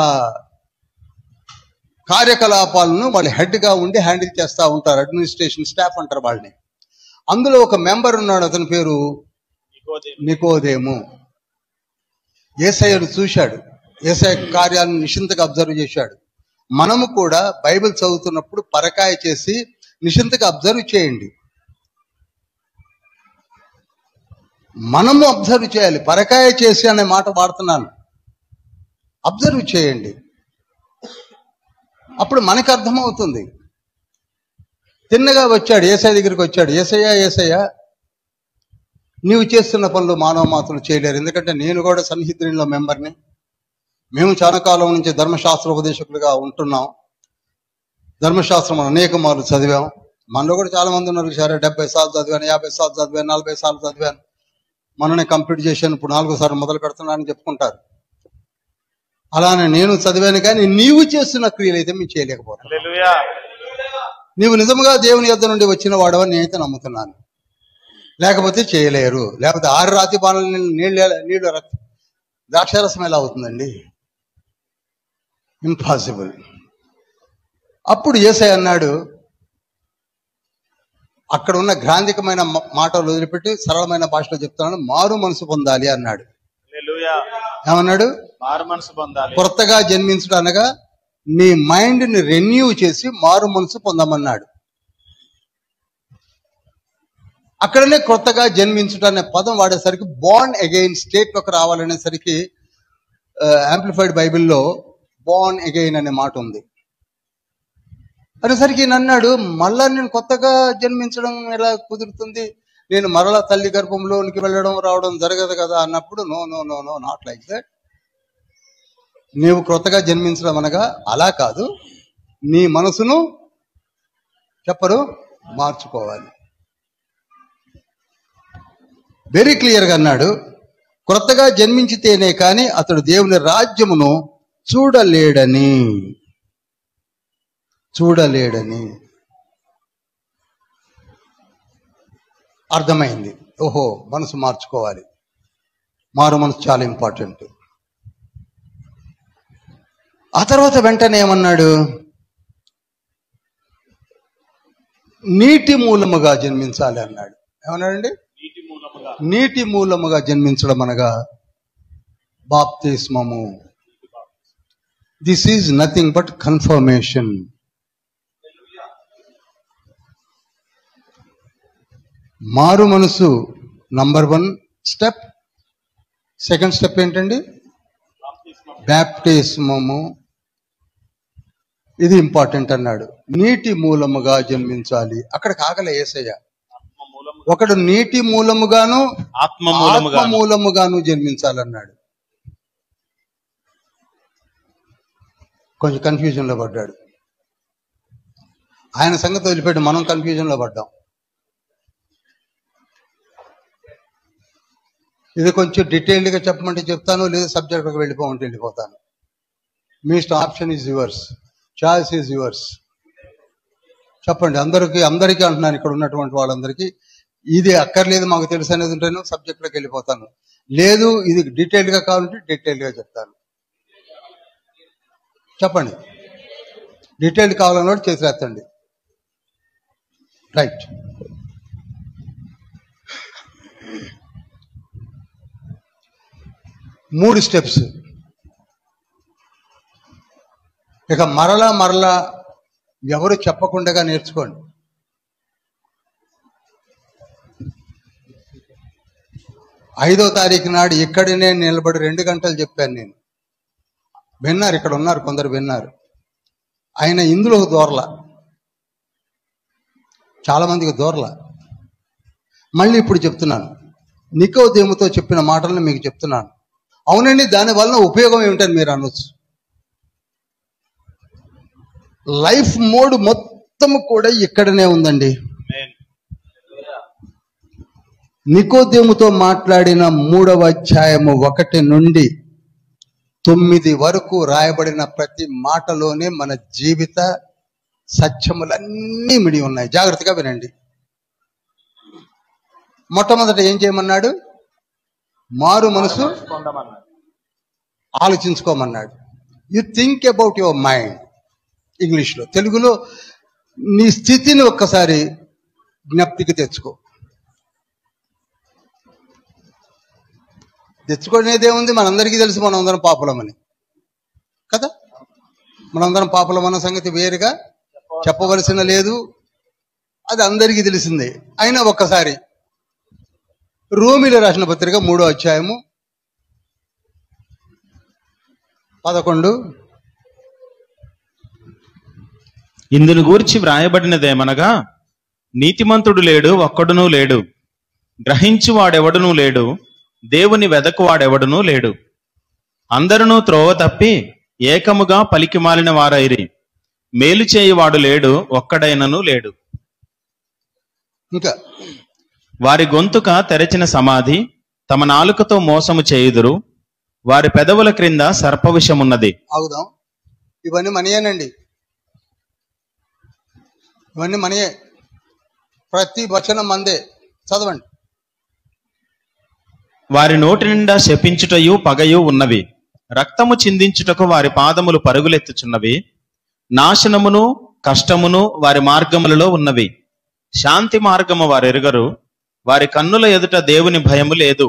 కార్యకలాపాలను వాళ్ళు హెడ్గా ఉండి హ్యాండిల్ చేస్తూ ఉంటారు. అడ్మినిస్ట్రేషన్ స్టాఫ్ అంటారు వాళ్ళని. అందులో ఒక మెంబర్ ఉన్నాడు, అతని పేరు నికోదేము. యేసయ్యను చూశాడు, యేసయ్య కార్యాలను నిశితంగా అబ్జర్వ్ చేశాడు. మనము కూడా బైబిల్ చదువుతున్నప్పుడు పరకాయ చేసి నిశితంగా అబ్జర్వ్ చేయండి. మనము అబ్జర్వ్ చేయాలి. పరకాయ చేసి అనే మాట వాడుతున్నాను. అబ్జర్వ్ చేయండి, అప్పుడు మనకు అర్థమవుతుంది. తిన్నగా వచ్చాడు, యేసయ్య దగ్గరికి వచ్చాడు. యేసయ్య నీవు చేస్తున్న పనులు మానవ మాత్రం చేయలేరు, ఎందుకంటే నేను కూడా సన్హెద్రిన్లో మెంబర్ని. మేము చాలా కాలం నుంచి ధర్మశాస్త్రోపదేశకులుగా ఉంటున్నాం. ధర్మశాస్త్రం అనేక మార్లు చదివాం. మనలో కూడా చాలా మంది ఉన్నారు. సరే 70 సార్లు చదివాను, 50 సార్లు చదివాను, 40 సార్లు చదివాను, మననే కంప్లీట్ చేశాను, ఇప్పుడు 4వ సారి మొదలు పెడుతున్నానని చెప్పుకుంటారు. అలానే నేను చదివాను, కానీ నీవు చేస్తున్న క్రియలు అయితే మేము చేయలేకపోతాం. నీవు నిజంగా దేవుని యొద్ద నుండి వచ్చిన వాడవని నేనైతే నమ్ముతున్నాను. లేకపోతే చేయలేరు. లేకపోతే 6 రాతి బాణలు నీళ్ళు ద్రాక్షారసం ఎలా అవుతుందండి? ఇంపాసిబుల్. అప్పుడు యేసయ్య అన్నాడు, అక్కడ ఉన్న గ్రాంధికమైన మాటలు వదిలిపెట్టి సరళమైన భాషలో చెప్తున్నాను, మారు మనసు పొందాలి అన్నాడు. ఏమన్నాడు? మారు మనసు పొందాలి. కొత్తగా జన్మించడం అనగా నీ మైండ్ ని రెన్యూ చేసి మారు మనసు పొందమన్నాడు. అక్కడనే కొత్తగా జన్మించడం అనే పదం వాడేసరికి బోర్న్ అగైన్ స్టేట్ లోకి రావాలనేసరికి యాంప్లిఫైడ్ బైబిల్లో బోర్న్ అగైన్ అనే మాట ఉంది. అనేసరికి ఈయన అన్నాడు, మళ్ళా నేను కొత్తగా జన్మించడం ఎలా కుదురుతుంది? నేను మరలా తల్లి గర్భంలోనికి వెళ్ళడం రావడం జరగదు కదా అన్నప్పుడు, no no no no not like that. నీవు కొత్తగా జన్మించడం అనగా అలా కాదు, నీ మనసును చెప్పరు మార్చుకోవాలి. వెరీ క్లియర్గా అన్నాడు, కొత్తగా జన్మించితేనే కానీ అతడు దేవుని రాజ్యమును చూడలేడని. అర్థమైంది. ఓహో, మనసు మార్చుకోవాలి. మారు మనసు చాలా ఇంపార్టెంట్. ఆ తర్వాత వెంటనే ఏమన్నాడు? నీటి మూలముగా జన్మించాలి అన్నాడు. ఏమన్నాడండి? నీటి మూలముగా జన్మించడం అనగా బాప్తిస్మము. This is nothing but confirmation. మారు మనసు నంబర్ 1 స్టెప్. సెకండ్ స్టెప్ ఏంటండి? బాప్తిస్మము. ఇది ఇంపార్టెంట్ అన్నాడు. నీటి మూలముగా జన్మించాలి. అక్కడ కాగల యేసయ్య ఒకడు నీటి మూలముగాను ఆత్మ మూలముగాను జన్మించాలన్నాడు. కొంచెం కన్ఫ్యూజన్ లో పడ్డాడు. ఆయన సంగతి వదిలిపెట్టి మనం కన్ఫ్యూజన్ లో పడ్డాం. ఇది కొంచెం డీటెయిల్డ్గా చెప్పమంటే చెప్తాను, లేదా సబ్జెక్ట్కి వెళ్ళిపోమంటే వెళ్ళిపోతాను. మీ ఇష్టం. Option is yours, choice is yours. చెప్పండి. అందరికీ అంటున్నాను, ఇక్కడ ఉన్నటువంటి వాళ్ళందరికీ. ఇది అక్కర్లేదు మాకు తెలుసు అనేది ఉంటాను, సబ్జెక్ట్లోకి వెళ్ళిపోతాను. లేదు ఇది డీటెయిల్డ్గా కావాలంటే డీటెయిల్డ్గా చెప్తాను. చెప్పండి. డీటెయిల్డ్ కావాలన్నోడు చేసి రాస్తండి. రైట్. మూడు స్టెప్స్. ఇక మరలా ఎవరు చెప్పకుండా నేర్చుకోండి. ఐదో తారీఖు నాడు ఇక్కడనే నిలబడి 2 గంటలు చెప్పాను నేను. విన్నారు, ఇక్కడ ఉన్నారు కొందరు విన్నారు. ఆయన ఇందులో దూరలా, చాలా మందికి దూరలా. మళ్ళీ ఇప్పుడు చెప్తున్నాను, నికోదేముతో చెప్పిన మాటలను మీకు చెప్తున్నాను. అవునండి, దాని వలన ఉపయోగం ఏమిటని మీరు అనొచ్చు. లైఫ్ మోడ్ మొత్తం కూడా ఇక్కడనే ఉందండి. నికోదేముతో మాట్లాడిన 3వ అధ్యాయము 1 నుండి 9 వరకు రాయబడిన ప్రతి మాటలోనే మన జీవిత సత్యములన్నీ మిడి ఉన్నాయి. జాగ్రత్తగా వినండి. మొట్టమొదట ఏం చేయమన్నాడు? మారు మనసు ఆలోచించుకోమన్నాడు. You think about your mind. ఇంగ్లీష్లో, తెలుగులో నీ స్థితిని ఒక్కసారి జ్ఞప్తికి తెచ్చుకునేదేముంది? మనందరికీ తెలుసు మనందరం పాపులమని కదా. మనందరం పాపులమన్న సంగతి వేరుగా చెప్పవలసిన లేదు, అది అందరికీ తెలిసిందే. అయినా ఒక్కసారి రోమీయులకు రాసిన పత్రిక 3వ అధ్యాయము 11. ఇందును గూర్చి వ్రాయబడినదేమనగా, నీతిమంతుడు లేడు, ఒక్కడునూ లేడు, గ్రహించువాడెవడునూ లేడు, దేవుని వెదకువాడెవడునూ లేడు, అందరునూ త్రోవ తప్పి ఏకముగా పలికిమాలిన వారైరి, మేలు చేయువాడు లేడు, ఒక్కడైనను లేడు. ఇంకా వారి గొంతుక తెరచిన సమాధి, తమ నాలుకతో మోసము చేయుదురు, వారి పెదవుల క్రింద సర్పవిషమున్నది. అవుదాం, ఇవన్నీ మనయేనండి, ఇవన్నీ మనయే. ప్రతి వచనం మందే. చదవండి. వారి నోటి నిండా శపించుటయు పగయు ఉన్నవి, రక్తము చిందించుటకు వారి పాదములు పరుగులెత్తుచున్నవి, నాశనమును కష్టమును వారి మార్గములలో ఉన్నవి, శాంతి మార్గము వారెరుగరు, వారి కన్నుల ఎదుట దేవుని భయము లేదు.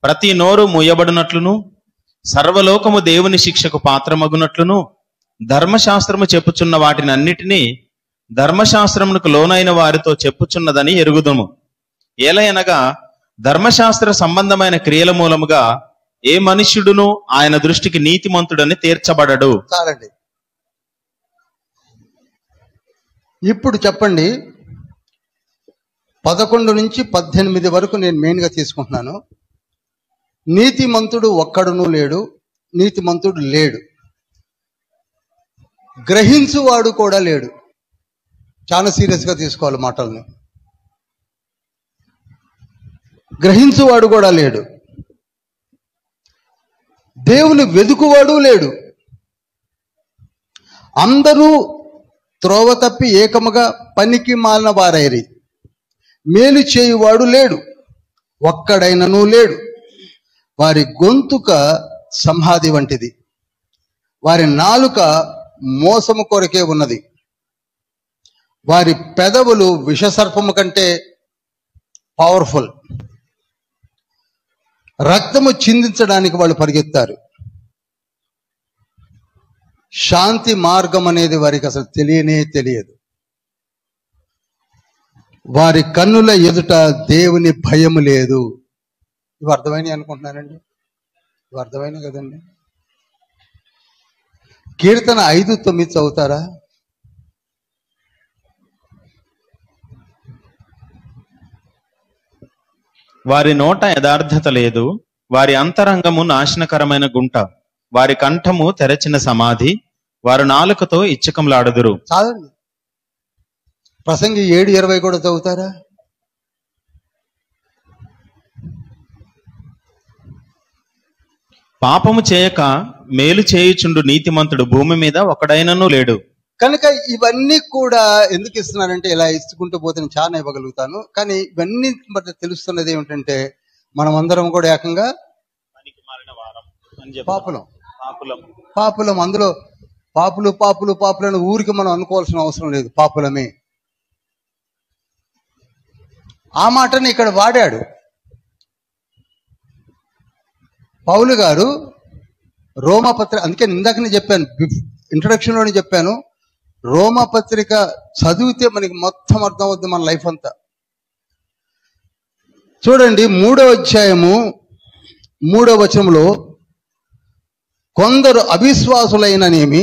ప్రతి నోరు మూయబడినట్లును సర్వలోకము దేవుని శిక్షకు పాత్రమగునట్లును ధర్మశాస్త్రము చెప్పుచున్న వాటినన్నిటినీ ధర్మశాస్త్రమునకు లోనైన వారితో చెప్పుచున్నదని ఎరుగుదుము. ఏలయనగా ధర్మశాస్త్ర సంబంధమైన క్రియల మూలముగా ఏ మనుష్యుడును ఆయన దృష్టికి నీతిమంతుడని తీర్చబడడు. చాలండి. ఇప్పుడు చెప్పండి, 11 నుంచి 18 వరకు నేను మెయిన్గా తీసుకుంటున్నాను. నీతిమంతుడు ఒక్కడునూ లేడు, నీతిమంతుడు లేడు, గ్రహించువాడు కూడా లేడు. చాలా సీరియస్గా తీసుకోవాలి మాటల్ని. గ్రహించువాడు కూడా లేడు, దేవుని వెదుకువాడు లేడు, అందరూ త్రోవ తప్పి ఏకముగా పనికి మాలిన వారైరి, మేలు చేయువాడు లేడు, ఒక్కడైనను లేడు. వారి గొంతుక సంహాది వంటిది, వారి నాలుక మోసము కొరకే ఉన్నది, వారి పెదవులు విషసర్పము కంటే పవర్ఫుల్. రక్తము చిందించడానికి వాళ్ళు పరిగెత్తారు. శాంతి మార్గం అనేది వారికి అసలు తెలియదు. వారి కన్నుల ఎదుట దేవుని భయము లేదు. ఇవి అర్థమైనవి అనుకుంటున్నానండి? ఇవి అర్థమైనవి కదండి. కీర్తన 5:9 చదువుతారా? వారి నోట యథార్థత లేదు, వారి అంతరంగము నాశనకరమైన గుంట, వారి కంఠము తెరచిన సమాధి, వారు నాలుకతో ఇచ్చకములాడుదురు. చాలండి. ప్రసంగి 7:20 కూడా చదువుతారా? పాపము చేయక మేలు చేయుచుండు నీతిమంతుడు భూమి మీద ఒకడైనను లేడు. కనుక ఇవన్నీ కూడా ఎందుకు ఇస్తున్నానంటే, ఇలా ఇచ్చుకుంటూ పోతే నేను చాలా ఇవ్వగలుగుతాను, కానీ ఇవన్నీ బట్టి తెలుస్తున్నది ఏమిటంటే, మనం అందరం కూడా ఏకంగా పాపులం. అందులో పాపులను ఊరికి మనం అనుకోవాల్సిన అవసరం లేదు, పాపులమే. ఆ మాటని ఇక్కడ వాడాడు పౌలు గారు రోమాపత్రిక. అందుకే ఇందాకనే చెప్పాను, ఇంట్రొడక్షన్లోనే చెప్పాను, రోమాపత్రిక చదివితే మనకి మొత్తం అర్థం అవుతుంది మన లైఫ్ అంతా. చూడండి, 3వ అధ్యాయము 3వ వచనంలో, కొందరు అవిశ్వాసులైననేమి,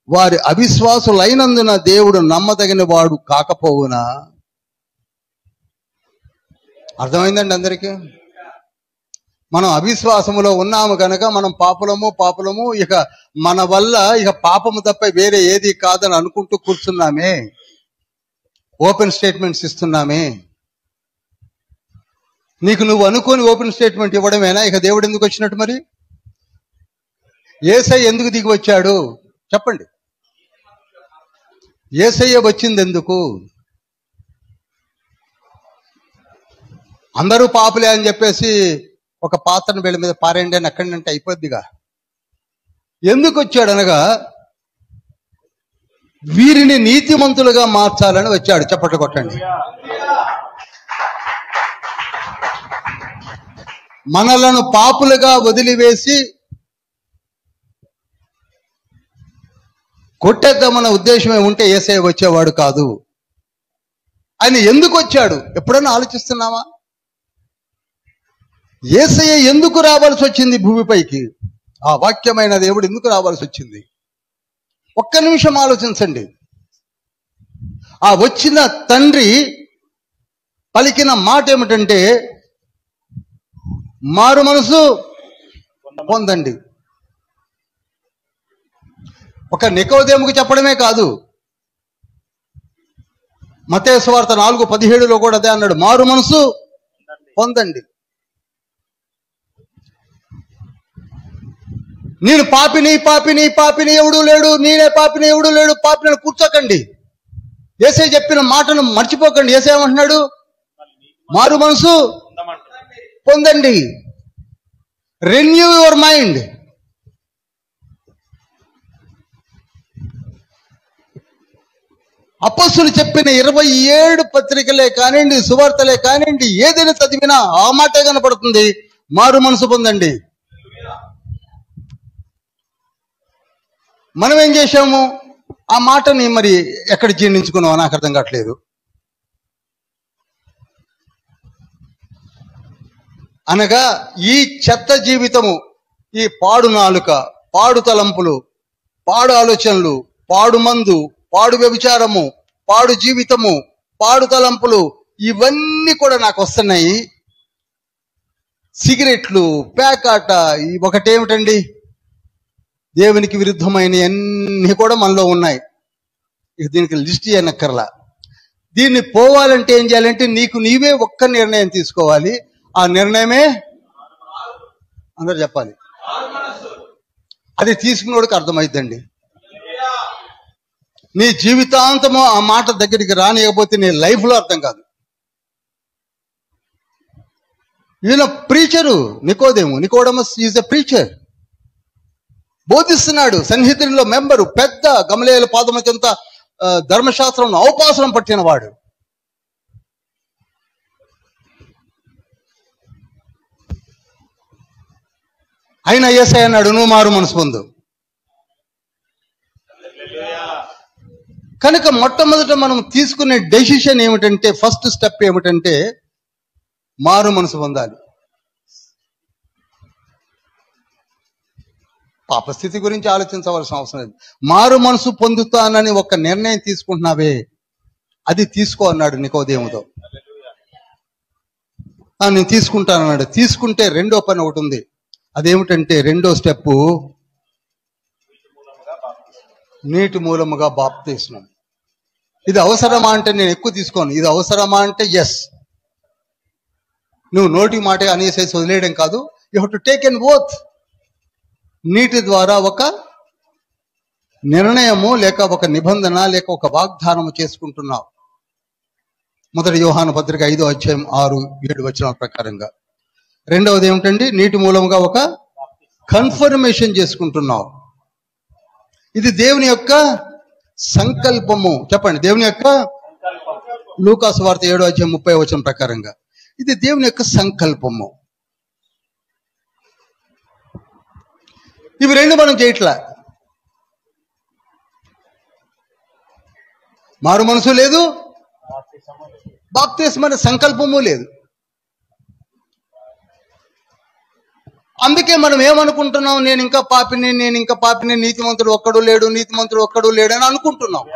వారి అవిశ్వాసులైనందున దేవుడు నమ్మదగిన వాడు కాకపోవునా, అర్థమైందండి అందరికీ? మనం అవిశ్వాసములో ఉన్నాము కనుక మనం పాపులము, ఇక మన వల్ల ఇక పాపము తప్ప వేరే ఏది కాదని అనుకుంటూ కూర్చున్నామే, ఓపెన్ స్టేట్మెంట్స్ ఇస్తున్నామే. నీకు నువ్వు అనుకోని ఓపెన్ స్టేట్మెంట్ ఇవ్వడమేనా ఇక దేవుడు ఎందుకు వచ్చినట్టు? మరి యేసయ్య ఎందుకు దిగి వచ్చాడు చెప్పండి? యేసయ్య వచ్చింది ఎందుకు? అందరూ పాపులే అని చెప్పేసి ఒక పాత్రను వీళ్ళ మీద పారేయండి అని అక్కడంటే అయిపోద్దిగా. ఎందుకు వచ్చాడు అనగా వీరిని నీతిమంతులుగా మార్చాలని వచ్చాడు. చప్పట్లు కొట్టండి. మనలను పాపులుగా వదిలివేసి కొట్టేద్దామన్న ఉద్దేశమే ఉంటే యేసయ్య వచ్చేవాడు కాదు. ఆయన ఎందుకు వచ్చాడు ఎప్పుడన్నా ఆలోచిస్తున్నావా? యేసయ్య ఎందుకు రావాల్సి వచ్చింది భూమిపైకి? ఆ వాక్యమైన దేవుడు ఎందుకు రావాల్సి వచ్చింది? ఒక్క నిమిషం ఆలోచించండి. ఆ వచ్చిన తండ్రి పలికిన మాట ఏమిటంటే మారు మనసు పొందండి. ఒక నికోదేముకు చెప్పడమే కాదు, మత్తయి సువార్త 4:17 కూడా అదే అన్నాడు, మారు మనసు పొందండి. నేను పాపిని ఎవడు లేడు, నేనే పాపిని ఎవడు లేడు, పాపిని కూర్చోకండి. యేసయ్య చెప్పిన మాటను మర్చిపోకండి. యేసయ్య ఏమంటున్నాడు? మారు మనసు పొందండి. Renew your mind. అపొస్తలులు చెప్పిన 27 పత్రికలే కానివ్వండి, సువార్తలే కానివ్వండి, ఏదైనా చదివినా ఆ మాటే కనపడుతుంది, మారు మనసు పొందండి. మనం ఏం చేశాము? ఆ మాటని మరి ఎక్కడ జీర్ణించుకున్నామో నాకు అర్థం కావట్లేదు. అనగా ఈ చెత్త జీవితము, ఈ పాడు నాలుక, పాడు తలంపులు, పాడు ఆలోచనలు, పాడు మందు, పాడు వ్యభిచారము, పాడు జీవితము, పాడు తలంపులు, ఇవన్నీ కూడా నాకు వస్తున్నాయి. సిగరెట్లు, పేకాట, ఒకటేమిటండి, దేవునికి విరుద్ధమైన అన్నీ కూడా మనలో ఉన్నాయి. ఇక దీనికి లిస్ట్ చేయనక్కర్లా. దీన్ని పోవాలంటే ఏం చేయాలంటే నీకు నీవే ఒక్క నిర్ణయం తీసుకోవాలి. ఆ నిర్ణయమే అందరు చెప్పాలి. అది తీసుకున్నోడికి అర్థమైద్దండి. నీ జీవితాంతము ఆ మాట దగ్గరికి రానియకపోతే నీ లైఫ్లో అర్థం కాదు. ఈయన preacher Nicodemus is a preacher, బోధిస్తున్నాడు. సన్నిహితుల్లో మెంబరు, పెద్ద గమలీయేలు పాదముల చెంత ధర్మశాస్త్రం అవపాసనం పట్టిన వాడు. అయినా యేసయ్య అన్నాడు, నువ్వు మారు మనసు పొందు. కనుక మొట్టమొదట మనం తీసుకునే డెసిషన్ ఏమిటంటే, ఫస్ట్ స్టెప్ ఏమిటంటే మారు మనసు పొందాలి. పాపస్థితి గురించి ఆలోచించవలసిన అవసరం లేదు. మారు మనసు పొందుతానని ఒక నిర్ణయం తీసుకుంటున్నావే, అది తీసుకో అన్నాడు నికోదేముతో. నేను తీసుకుంటానన్నాడు. తీసుకుంటే రెండో పని ఒకటి ఉంది. అదేమిటంటే రెండో స్టెప్, నీటి మూలముగా బాప్తిస్మం. ఇది అవసరమా అంటే నేను ఎక్కువ తీసుకోను. ఇది అవసరమా అంటే ఎస్. నువ్వు నోటి మాట అనేసేసి వదిలేయడం కాదు. You have to take an oath. నీటి ద్వారా ఒక నిర్ణయము లేక ఒక నిబంధన లేక ఒక వాగ్దానము చేసుకుంటున్నావు. 1 యోహాను పత్రిక 5వ అధ్యాయం 6-7 వచనాల ప్రకారంగా. రెండవది ఏమిటండి? నీటి మూలముగా ఒక కన్ఫర్మేషన్ చేసుకుంటున్నావు. ఇది దేవుని యొక్క సంకల్పము. చెప్పండి, దేవుని యొక్క, లూకాసు వార్త 7వ అధ్యాయం 30వ వచనం ప్రకారంగా ఇది దేవుని యొక్క సంకల్పము. ఇవి రెండు మనం చేయట్లా. మారు మనసు లేదు, బాప్తిస్మం అనే సంకల్పము లేదు. అందుకే మనం ఏమనుకుంటున్నాం? నేను ఇంకా పాపిని, నీతిమంతుడు ఒక్కడు లేడు అని అనుకుంటున్నాం.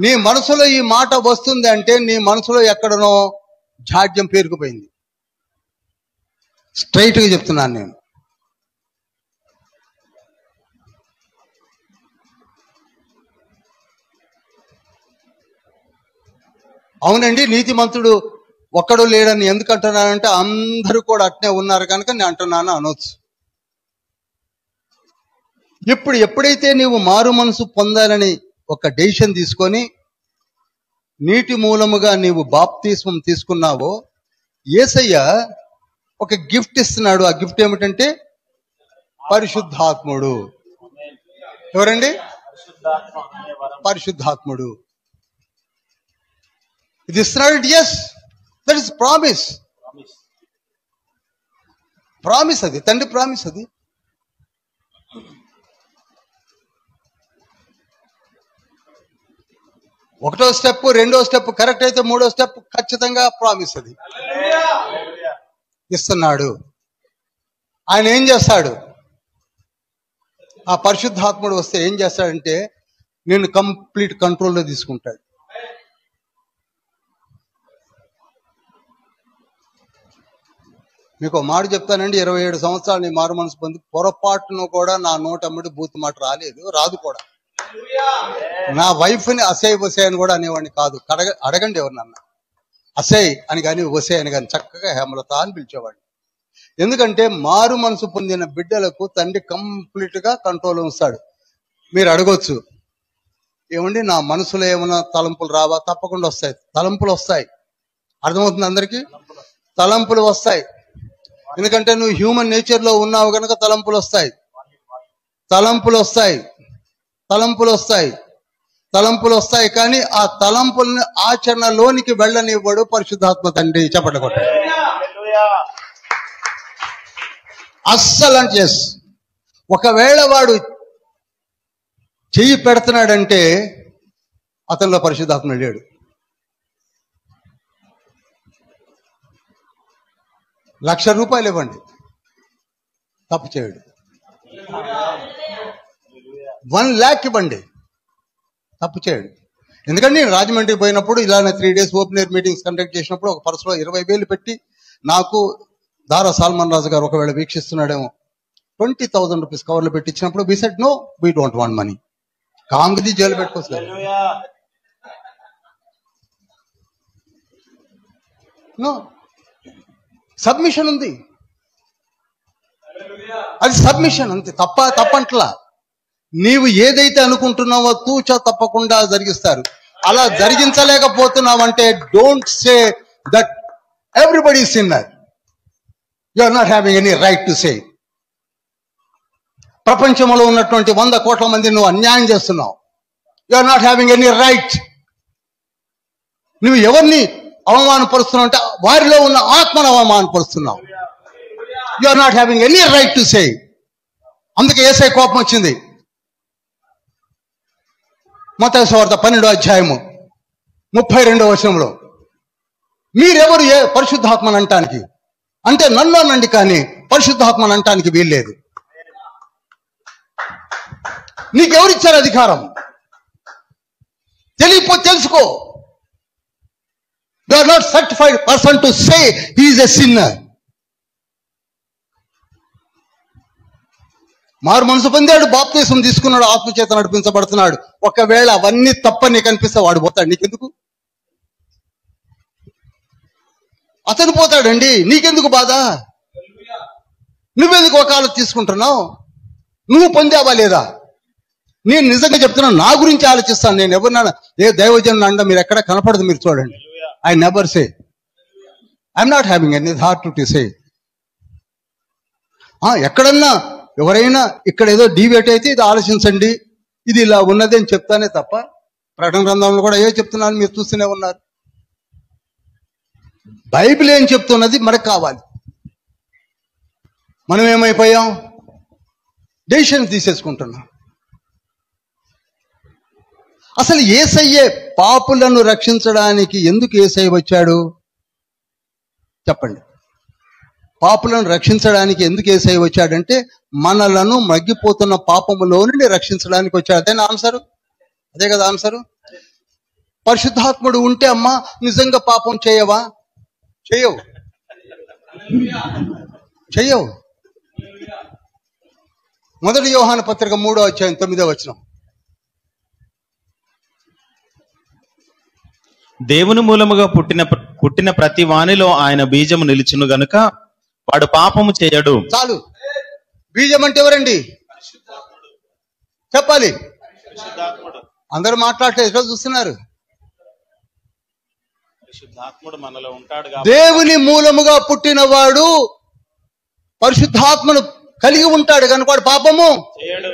నీ మనసులో ఈ మాట వస్తుంది అంటే నీ మనసులో ఎక్కడనో జాడ్యం పేరుకుపోయింది. స్ట్రైట్గా చెప్తున్నాను నేను. అవునండి, నీతిమంతుడు ఒక్కడు లేడని ఎందుకు అంటున్నానంటే అందరూ కూడా అట్నే ఉన్నారు కనుక నేను అంటున్నాను అనొచ్చు. ఎప్పుడైతే నీవు మారు మనసు పొందాలని ఒక డెసిషన్ తీసుకొని నీటి మూలముగా నీవు బాప్తిస్మం తీసుకున్నావో, యేసయ్య ఒక గిఫ్ట్ ఇస్తున్నాడు. ఆ గిఫ్ట్ ఏమిటంటే పరిశుద్ధాత్ముడు. ఎవరండి? పరిశుద్ధాత్ముడు. ఇది ఇస్తున్నాడు. Yes, that is promise. Promise అది, తండ్రి ప్రామిస్ అది. ఒకటో స్టెప్, రెండో స్టెప్ కరెక్ట్ అయితే మూడో స్టెప్ ఖచ్చితంగా ప్రామిస్ అది ఇస్తున్నాడు. ఆయన ఏం చేస్తాడు? ఆ పరిశుద్ధాత్ముడు వస్తే ఏం చేస్తాడంటే నేను కంప్లీట్ కంట్రోల్లో తీసుకుంటాడు. మీకు మాట చెప్తానండి, 27 సంవత్సరాలు నీ మారు మనసు పొంది పొరపాటును కూడా నా నోటమ్మడి బూత్ మాట రాలేదు, రాదు కూడా. నా వైఫ్ని అసహ్య వసే అని కూడా అనేవాడిని కాదు. అడగండి ఎవరినన్నా. అసహ్య అని కానీ వసే అని కానీ చక్కగా హేమలత అని పిలిచేవాడిని. ఎందుకంటే మారు మనసు పొందిన బిడ్డలకు తండ్రి కంప్లీట్ గా కంట్రోల్ ఉంచాడు. మీరు అడగొచ్చు, ఏమండి నా మనసులో ఏమైనా తలంపులు రావా? తప్పకుండా వస్తాయి. తలంపులు వస్తాయి. అర్థమవుతుంది అందరికీ? తలంపులు వస్తాయి. ఎందుకంటే నువ్వు హ్యూమన్ నేచర్ లో ఉన్నావు కనుక తలంపులు వస్తాయి. తలంపులు వస్తాయి. తలంపులు వస్తాయి. తలంపులు వస్తాయి. కానీ ఆ తలంపుల్ని ఆచరణలోనికి వెళ్ళనివ్వడు పరిశుద్ధాత్మ తండ్రి. చెప్పండి కొట్ట. అస్సలు అంటే ఎస్. ఒకవేళ వాడు చెయ్యి పెడుతున్నాడంటే అతనిలో పరిశుద్ధాత్మ లేడు. ₹1,00,000 ఇవ్వండి, తప్పు చేయడు. 1 lakh ఇవ్వండి, తప్పు చేయడు. ఎందుకంటే నేను రాజమండ్రి పోయినప్పుడు ఇలానే 3 days open air meetings conduct చేసినప్పుడు ఒక పర్సులో 20,000 పెట్టి, నాకు దారా సాల్మన్ రాజు గారు ఒకవేళ వీక్షిస్తున్నాడేమో, 20,000 రూపీస్ కవర్లు పెట్టించినప్పుడు we said no, we don't want money. కాంగ్ది జైలు పెట్టుకోవచ్చు. నో, సబ్మిషన్ ఉంది. అది సబ్మిషన్ అంతే, తప్పంట్లా. నీవు ఏదైతే అనుకుంటున్నావో తూచా తప్పకుండా జరిగిస్తారు. అలా జరిగించలేకపోతున్నావంటే don't say that everybody is sinner. You are not having any right to say. ప్రపంచంలో ఉన్నటువంటి 100 కోట్ల మంది నువ్వు అన్యాయం చేస్తున్నావు. You are not having any right. నువ్వు ఎవరిని అవమానపరుస్తున్నావు అంటే వారిలో ఉన్న ఆత్మను అవమానపరుస్తున్నావు. You are not having any right to say. అందుకే యేసయ్య కోపం వచ్చింది. మత్తయి సువార్త 12వ అధ్యాయము 32వ వచనంలో, మీరెవరు ఏ పరిశుద్ధాత్మను అంటానికి? అంటే నన్ను అనండి కానీ పరిశుద్ధాత్మను అంటానికి వీల్లేదు. నీకెవరిచ్చారు అధికారం? తెలుసుకో. You are not certified person to say he is a sinner. మారు మనసు పొందాడు, బాప్తిసం తీసుకున్నాడు, ఆత్మచేత నడిపించబడుతున్నాడు. ఒకవేళ అవన్నీ తప్ప నీకు అనిపిస్తే వాడు పోతాడు. నీకెందుకు? అతను పోతాడండి, నీకెందుకు బాధ? నువ్వెందుకు వకాలత తీసుకుంటున్నావు? నువ్వు పొందావా లేదా? నేను నిజంగా చెప్తున్నాను, నా గురించి ఆలోచిస్తాను. నేను ఎవరినైనా ఏ దైవజనులు అండ మీరు ఎక్కడ కనపడదు, మీరు చూడండి. I never say, I'm not having any thought to say. ఎక్కడన్నా ఎవరైనా ఇక్కడ ఏదో డివేట్ అయితే ఇది ఆలోచించండి, ఇది ఇలా ఉన్నది అని చెప్తానే తప్ప, ప్రకటన గ్రంథంలో కూడా ఏ చెప్తున్నాను మీరు చూస్తూనే ఉన్నారు. బైబిల్ ఏం చెప్తున్నది మనకు కావాలి. మనం ఏమైపోయాం? డెసిషన్ తీసేసుకుంటున్నాం. అసలు యేసయ్యే పాపులను రక్షించడానికి ఎందుకు యేసయ్య వచ్చాడు చెప్పండి? పాపులను రక్షించడానికి ఎందుకు యేసయ్య వచ్చాడంటే మనలను మగ్గిపోతున్న పాపములో నుండి రక్షించడానికి వచ్చాడు. అదే ఆన్సరు, అదే కదా ఆన్సరు. పరిశుద్ధాత్ముడు ఉంటే అమ్మా నిజంగా పాపం చేయవా? చెయ్యవు. మొదటి యోహాను పత్రిక 3:9 దేవుని మూలముగా పుట్టిన ప్రతి వానిలో ఆయన బీజము నిలుచును గనుక వాడు పాపము చేయడు. చాలు. బీజం అంటే ఎవరండి? చెప్పాలి. అందరూ మాట్లాడలేదు, చూస్తున్నారు. మనలో ఉంటాడు. దేవుని మూలముగా పుట్టినవాడు పరిశుద్ధాత్మను కలిగి ఉంటాడు కనుక వాడు పాపము చేయడు.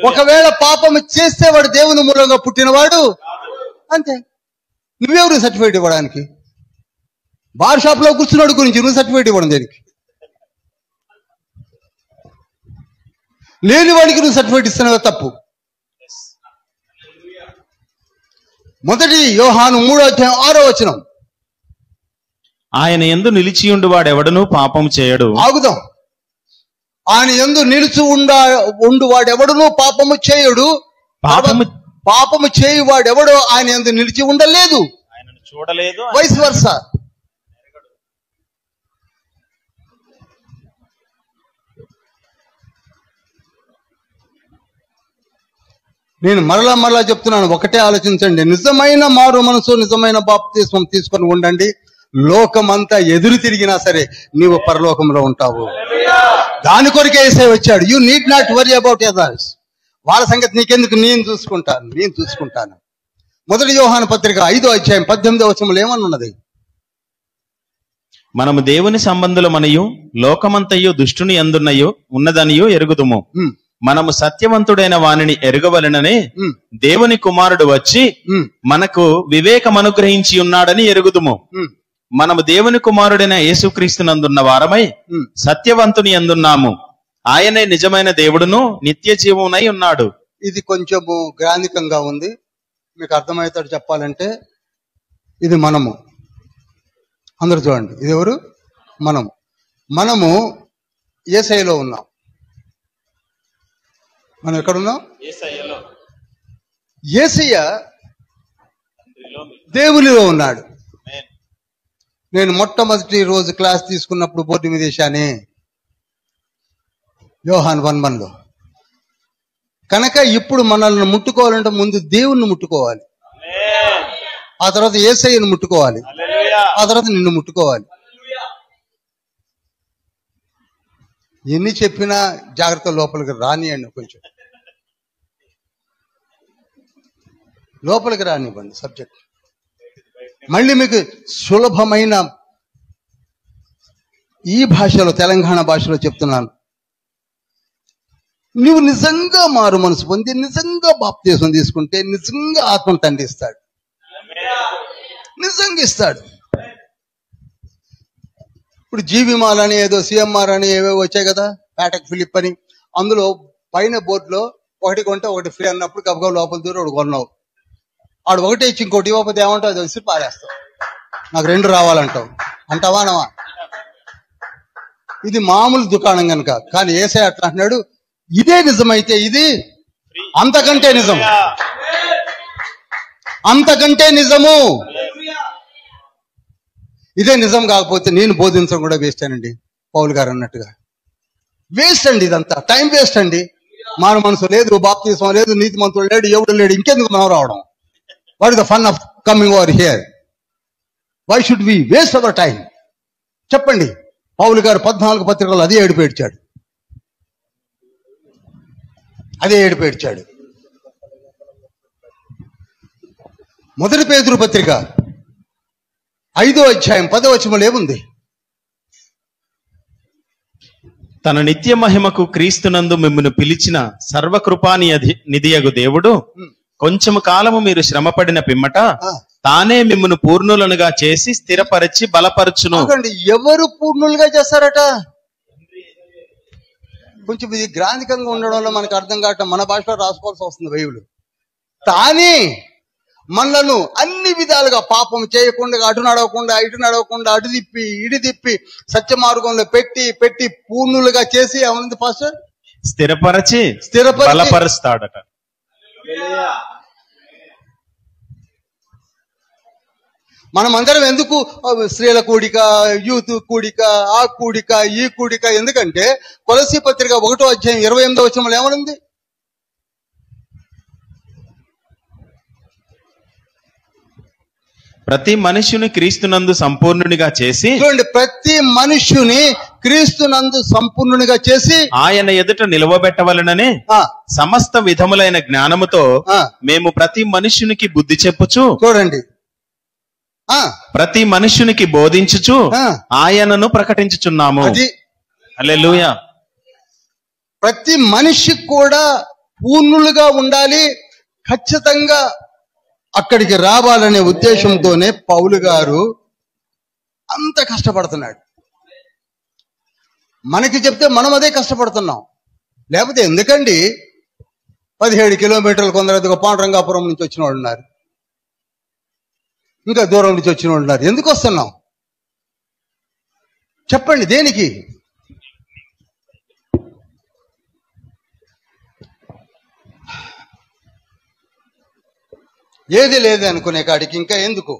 ఒకవేళ పాపము చేస్తే వాడు దేవుని మూలంగా పుట్టినవాడు అంతే. నువ్వెవరు సర్టిఫికేట్ ఇవ్వడానికి? బార్ షాప్ లో కూర్చున్నాడు గురించి నువ్వు సర్టిఫికేట్ ఇవ్వడం దేనికి? లేని వాడికి నువ్వు సర్టిఫికేట్ ఇస్తున్నావు, తప్పు. మొదటి యోహాను 3:6 ఆయన యందు నిలిచియుండు వాడెవడను పాపము చేయడు. ఆగుదాం. ఆయన యందు నిలిచి ఉండు వాడెవడును పాపము చేయడు. పాపము చేయు వాడెవడో ఆయన యందు నిలిచి ఉండలేదు, ఆయనను చూడలేదు, వైస్ వర్సా. నేను మరలా చెప్తున్నాను, ఒకటే ఆలోచించండి. నిజమైన మారు మనసు, నిజమైన బాప్తిస్మం తీసుకొని ఉండండి. లోకమంతా ఎదురు తిరిగినా సరే నీవు పరలోకంలో ఉంటావు. దాని కొరికే యేసయ్య వచ్చాడు. You need not worry about others. వాళ్ళ సంగతి నీకెందుకు, నేను చూసుకుంటాను. మొదటి యోహాను పత్రిక 5:18 ఏమనున్నది? మనము దేవుని సంబంధులమనియు లోకమంతయు దుష్టుని యందున్నయు ఉన్నదనియు ఎరుగుదుము. మనము సత్యవంతుడైన వానిని ఎరుగవలెనని దేవుని కుమారుడు వచ్చి మనకు వివేకం అనుగ్రహించి ఉన్నాడని ఎరుగుదుము. మనము దేవుని కుమారుడైన యేసుక్రీస్తునందున్న వారమై సత్యవంతుని యందున్నాము. ఆయనే నిజమైన దేవుడును నిత్య జీవమునై ఉన్నాడు. ఇది కొంచెము గ్రాంధికంగా ఉంది, మీకు అర్థమవుతాడు చెప్పాలంటే. ఇది మనము అందరూ చూడండి. ఇది ఎవరు? మనము యేసయ్యలో ఉన్నాం. మనం ఎక్కడున్నాం? యేసయ్య దేవునిలో ఉన్నాడు. నేను మొట్టమొదటి రోజు క్లాస్ తీసుకున్నప్పుడు బోర్డు మీద వేశానే, యోహాను 1:1 కనుక ఇప్పుడు మనల్ని ముట్టుకోవాలంటే ముందు దేవుణ్ణి ముట్టుకోవాలి, ఆ తర్వాత యేసయ్యను ముట్టుకోవాలి, ఆ తర్వాత నిన్ను ముట్టుకోవాలి. ఎన్ని చెప్పినా జాగ్రత్త, లోపలికి రానియండి, కొంచెం లోపలికి రానివ్వండి సబ్జెక్ట్. మళ్ళీ మీకు సులభమైన ఈ భాషలో, తెలంగాణ భాషలో చెప్తున్నాను. నువ్వు నిజంగా మారు మనసు పొంది నిజంగా బాప్తిసం తీసుకుంటే నిజంగా ఆత్మను తండ్రి ఇస్తాడు, నిజంగా ఇస్తాడు. ఇప్పుడు జీవిమాల్ అని ఏదో సిఎంఆర్ అని ఏవో వచ్చాయి కదా, ప్యాటక్ ఫిలిప్ అని. అందులో పైన బోర్డులో ఒకటి కొంటే ఒకటి ఫ్రీ అన్నప్పుడు గబగబా లోపల దూరం ఒకటి కొన్నావు. ఆడు ఒకటి ఇచ్చి ఇంకోటి ఇవ్వకపోతే ఏమంటావు? అది వచ్చి పారేస్తావు. నాకు 2 రావాలంటావు. అంటావా నవా? ఇది మామూలు దుకాణం కనుక. కానీ యేసయ్య అట్లా అంటున్నాడు, ఇదే నిజమైతే ఇది అంతకంటే నిజం, అంతకంటే నిజము. ఇదే నిజం కాకపోతే నేను బోధించడం కూడా వేస్ట్ అనండి. పౌలు గారు అన్నట్టుగా వేస్ట్ అండి, ఇదంతా టైం వేస్ట్ అండి. మారు మనసు లేదు, బాప్తిస్మం లేదు, నీతిమంతుడు లేడు, ఎవడు లేడు, ఇంకెందుకు మనం రావడం? What is the fun of coming over here? Why should we waste our time? చెప్పండి. పౌలు గారు 14 పత్రికలు అదే ఏడుపు ఏడ్చాడు. మొదటి పేతురు పత్రిక 5:10 ఏముంది? తన నిత్య మహిమకు క్రీస్తునందు మిమ్మును పిలిచిన సర్వకృపాని నిధియగు దేవుడు కొంచెము కాలము మీరు శ్రమపడిన పిమ్మట తానే మిమ్మును పూర్ణులనుగా చేసి స్థిరపరిచి బలపరచును. ఎవరు పూర్ణులుగా చేస్తారట? కొంచెం ఇది గ్రాంధికంగా ఉండడం వల్ల మనకు అర్థం కావటం, మన భాషలో రాసుకోవాల్సి వస్తుంది బైబిల్. తానే మనలను అన్ని విధాలుగా పాపం చేయకుండా, అటు నడవకుండా ఇటు నడవకుండా, అటు తిప్పి ఇటు తిప్పి సత్య మార్గంలో పెట్టి పూర్ణులుగా చేసి ఏమన్నది పాస్టర్? స్థిరపరిచి బలపరుస్తాడట. మనమందరం ఎందుకు స్త్రీల కూడిక, యూత్ కూడిక, ఆ కూడిక, ఈ కూడిక? ఎందుకంటే కొలసీ పత్రిక 1వ అధ్యాయం 28వ వచనంలో ఏమనుంది? ప్రతి మనుష్యుని క్రీస్తునందు సంపూర్ణునిగా చేసి, చూడండి, ప్రతి మనుష్యుని క్రీస్తునందు సంపూర్ణునిగా చేసి ఆయన ఎదుట నిలవబెట్టవలననే సమస్త విధములైన జ్ఞానముతో మేము ప్రతి మనుష్యునికి బుద్ధి చెప్పుచు, చూడండి, ప్రతి మనుష్యునికి బోధించుచు ఆయనను ప్రకటించుచున్నాము. హల్లెలూయా. ప్రతి మనిషి కూడా పూర్ణులుగా ఉండాలి, ఖచ్చితంగా అక్కడికి రావాలనే ఉద్దేశంతోనే పౌలు గారు అంత కష్టపడుతున్నాడు. మనకి చెప్తే మనం అదే కష్టపడుతున్నాం. లేకపోతే ఎందుకండి 17 కిలోమీటర్లు, కొందరు పాండురంగాపురం నుంచి వచ్చిన వాళ్ళు ఉన్నారు, ఇంకా దూరం నుంచి వచ్చిన వాళ్ళు ఉన్నారు. ఎందుకు వస్తున్నాం చెప్పండి? దేనికి? ఏది లేదు అనుకునే కాడికి ఇంకా ఎందుకు?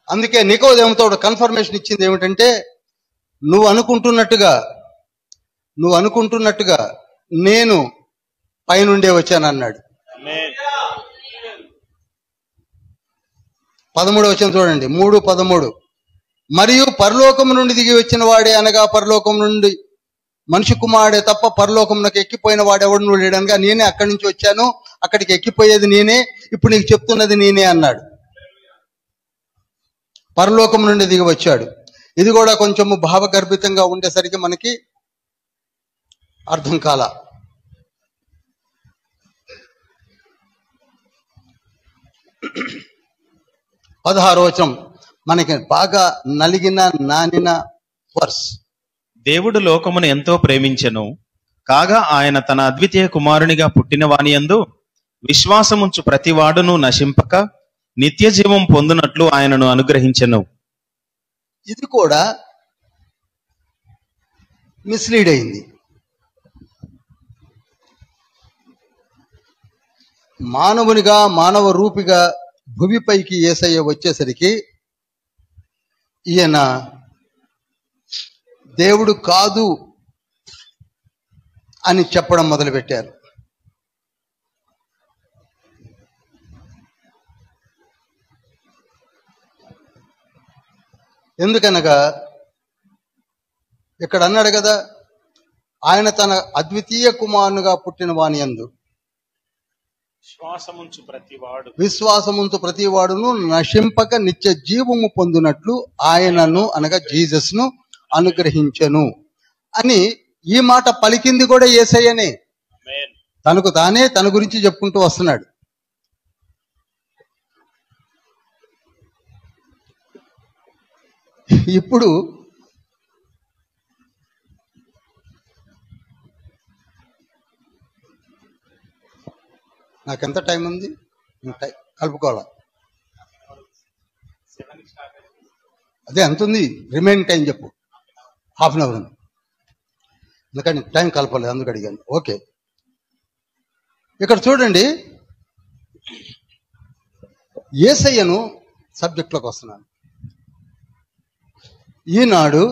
అందుకే నికోదేముతో కన్ఫర్మేషన్ ఇచ్చింది ఏమిటంటే, నువ్వు అనుకుంటున్నట్టుగా నేను పైనుండే వచ్చానన్నాడు. 13వ వచనం చూడండి, 3:13. మరియు పరలోకము నుండి దిగి వచ్చిన వాడే, అనగా పరలోకం నుండి మనిషి కుమారుడే తప్ప పరలోకమునకు ఎక్కిపోయిన వాడెవడు నువ్వు లేడనగా, నేనే అక్కడి నుంచి వచ్చాను, అక్కడికి ఎక్కిపోయేది నేనే, ఇప్పుడు నీకు చెప్తున్నది నేనే అన్నాడు. పరలోకం నుండి దిగి వచ్చాడు. ఇది కూడా కొంచెము భావగర్భితంగా ఉండేసరికి మనకి అర్థం కాల. పదహారవ వచనం మనకి బాగా నానిన వర్స్. దేవుడు లోకమును ఎంతో ప్రేమించెను, కాగా ఆయన తన అద్వితీయ కుమారునిగా పుట్టిన వానియందు విశ్వాసముంచు ప్రతివాడును నశింపక నిత్య జీవం పొందునట్లు ఆయనను అనుగ్రహించెను. ఇది కూడా మిస్లీడ్ అయింది. మానవునిగా, మానవ రూపిగా భూమిపైకి యేసయ్య వచ్చేసరికి ఈయన దేవుడు కాదు అని చెప్పడం మొదలుపెట్టారు. ఎందుకనగా ఇక్కడ అన్నాడు కదా, ఆయన తన అద్వితీయ కుమారునిగా పుట్టిన వానియందు విశ్వాసముంచు ప్రతివాడును నశింపక నిత్య జీవము పొందినట్లు ఆయనను, అనగా జీసస్ ను అనుగ్రహించెను అని ఈ మాట పలికింది కూడా యేసయ్యనే. తనకు తానే తన గురించి చెప్పుకుంటూ వస్తున్నాడు. ఇప్పుడు నాకెంత టైం ఉంది? కలుపుకోవాలా? అదే ఎంత ఉంది? రిమైనింగ్ టైం చెప్పు. ½ గంట ఉంది. ఎందుకంటే టైం కలపలేదు, అందుకు అడిగాను. ఓకే, ఇక్కడ చూడండి, యేసయ్యను సబ్జెక్ట్లోకి వస్తున్నాను. ఈనాడు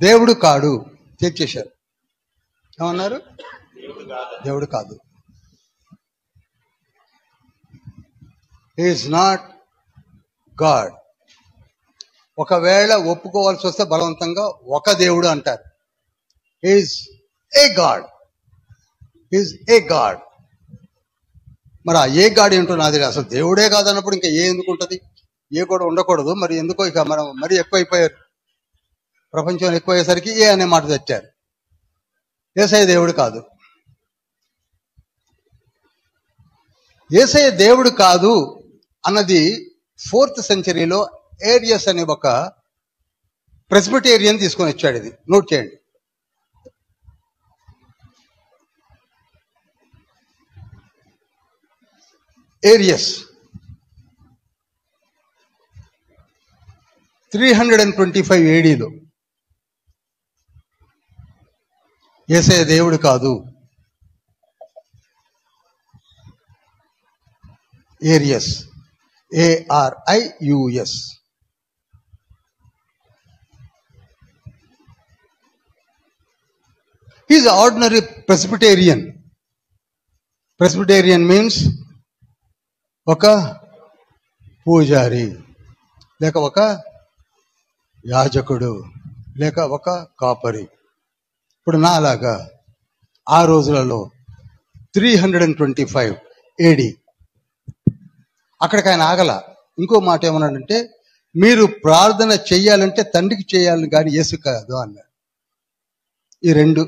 దేవుడు కాడు తెచ్చేశారు. ఏమన్నారు? దేవుడు కాదు. He is not God. ఒకవేళ ఒప్పుకోవాల్సి వస్తే బలవంతంగా ఒక దేవుడు అంటారు. Is a God, is a God. మరి ఆ ఏ గాడ్ ఏంటో నాది అసలు దేవుడే కాదన్నప్పుడు ఇంకా ఏ ఎందుకు ఉంటుంది? ఏ కూడా ఉండకూడదు. మరి ఎందుకో ఇక మనం మరీ ఎక్కువైపోయారు, ప్రపంచంలో ఎక్కువయ్యేసరికి ఏ అనే మాట తెచ్చారు. యేసయ్య దేవుడు కాదు. యేసయ్య దేవుడు కాదు అన్నది 4th సెంచరీలో ఏరియస్ అనే ఒక ప్రెస్బిటేరియన్ తీసుకొని వచ్చాడు. ఇది నోట్ చేయండి. ఏరియస్ 325 ADలో యేసయ్య దేవుడు కాదు. Areas, ARIUS. He is an ordinary Presbyterian. Presbyterian means ఒక పూజారి, లేక ఒక యాజకుడు, లేక ఒక కాపరి. ఇప్పుడు నాలాగా ఆ రోజులలో 325 AD అక్కడికి ఆయన ఆగల. ఇంకో మాట ఏమన్నాడంటే, మీరు ప్రార్థన చెయ్యాలంటే తండ్రికి చేయాలని కానీ యేసు కాదు అన్నాడు. ఈ రెండు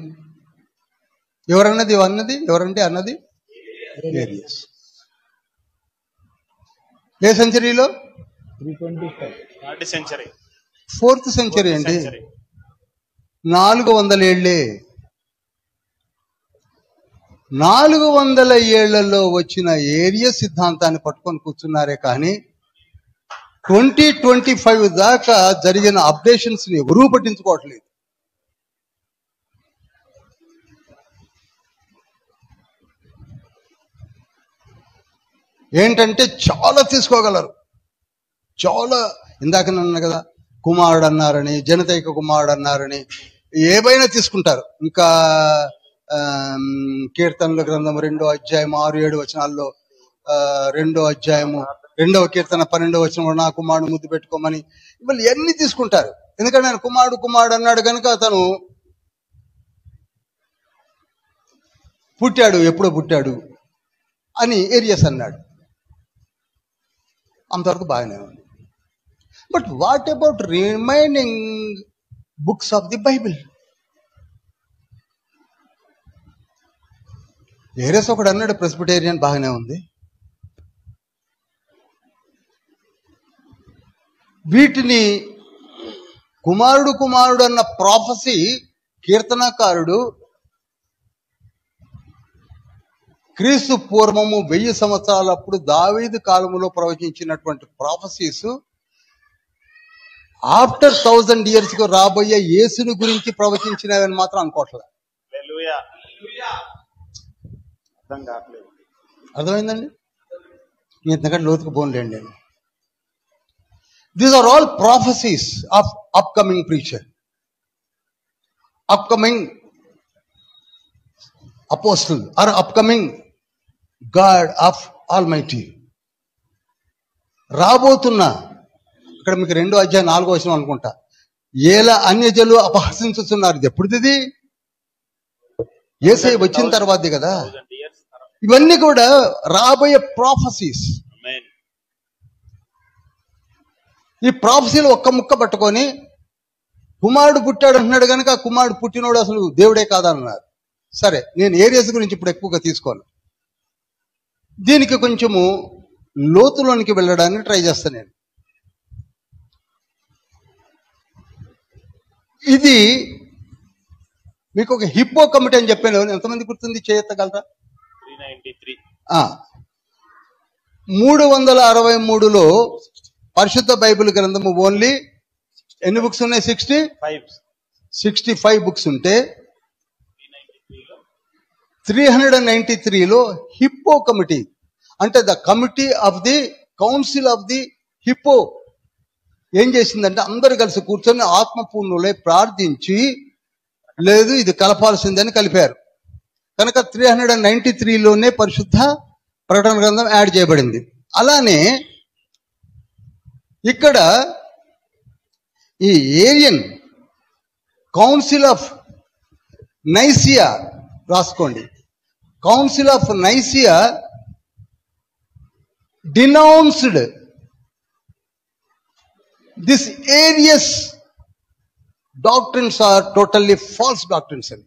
ఎవరన్నది ఎవరంటే అన్నది ఏరియస్. ఏ సెంచరీలో? 325 4th సెంచరీ అండి. 400 ఏళ్లే. 400 ఏళ్లలో వచ్చిన ఏరియా సిద్ధాంతాన్ని పట్టుకొని కూర్చున్నారే కానీ 2025 దాకా జరిగిన అప్డేషన్స్ ని ఎవరూ పట్టించుకోవట్లేదు. ఏంటంటే చాలా తీసుకోగలరు, చాలా. ఇందాక నన్ను కదా కుమారుడు అన్నారని, జనతైక కుమారుడు అన్నారని ఏవైనా తీసుకుంటారు. ఇంకా కీర్తనల గ్రంథం 2వ అధ్యాయం 6-7 వచనాల్లో 2వ అధ్యాయము 2వ కీర్తన 12వ వచనంలో నా కుమారుడు ముద్దు పెట్టుకోమని ఇవాళ ఎన్ని తీసుకుంటారు. ఎందుకంటే ఆయన కుమారుడు అన్నాడు కనుక అతను పుట్టాడు, ఎప్పుడో పుట్టాడు అని ఏరియస్ అన్నాడు. అంతవరకు బాగానే ఉంది. But what about remaining books of the Bible? Areas ఒకడు అన్నాడు ప్రెస్బిటేరియన్, బాగానే ఉంది. వీటిని కుమారుడు అన్న ప్రాఫసీ కీర్తనకారుడు క్రీస్తు పూర్వము 1000 సంవత్సరాలప్పుడు దావీదు కాలములో ప్రవచించినటువంటి ప్రాఫసీస్ ఆఫ్టర్ 1000 years కు రాబోయే యేసుని గురించి ప్రవచించినవని మాత్రం అనుకోవట్లేదు. అర్థమైందండి? ఇంతకంటే లోతుకు పోన్లేండి. These are all prophecies of upcoming preacher, upcoming apostle or upcoming God of almighty. రాబోతున్న, ఇక్కడ మీకు 2వ అధ్యాయం 4వ వచనం అనుకుంటా, ఏలా అన్యజనులు అపహసించుతున్నారు. ఇది ఎప్పుడుది? యేసయ్య వచ్చిన తర్వాతది కదా. ఇవన్నీ కూడా రాబోయే ప్రాఫసీస్. ఈ ప్రాఫసీలు ఒక్క ముక్క పట్టుకొని కుమారుడు పుట్టాడు అంటున్నాడు కనుక ఆ కుమారుడు పుట్టినోడు అసలు దేవుడే కాదన్నారు. సరే, నేను ఏరియస్ గురించి ఇప్పుడు ఎక్కువగా తీసుకోను. దీనికి కొంచెము లోతులోనికి వెళ్ళడానికి ట్రై చేస్తాను నేను. ఇది మీకు ఒక హిప్పో కమిటీ అని చెప్పాను. ఎంతమంది గుర్తుంది? చేయెత్తగలరా? 363లో పరిశుద్ధ బైబిల్ గ్రంథము ఓన్లీ ఎన్ని బుక్స్ ఉన్నాయి? 65 బుక్స్ ఉంటే 393లో హిప్పో కమిటీ అంటే the committee of the council of the hippo ఏం చేసిందంటే అందరు కలిసి కూర్చొని ఆత్మపూర్ణులై ప్రార్థించి, లేదు ఇది కలపాల్సిందని కలిపారు. కనుక 393లోనే పరిశుద్ధ ప్రకటన గ్రంథం యాడ్ చేయబడింది. అలానే ఇక్కడ ఈ ఏరియన్ కౌన్సిల్ ఆఫ్ నైసియా రాసుకోండి. Council of Nicaea denounced this Arius doctrines are totally false doctrines అని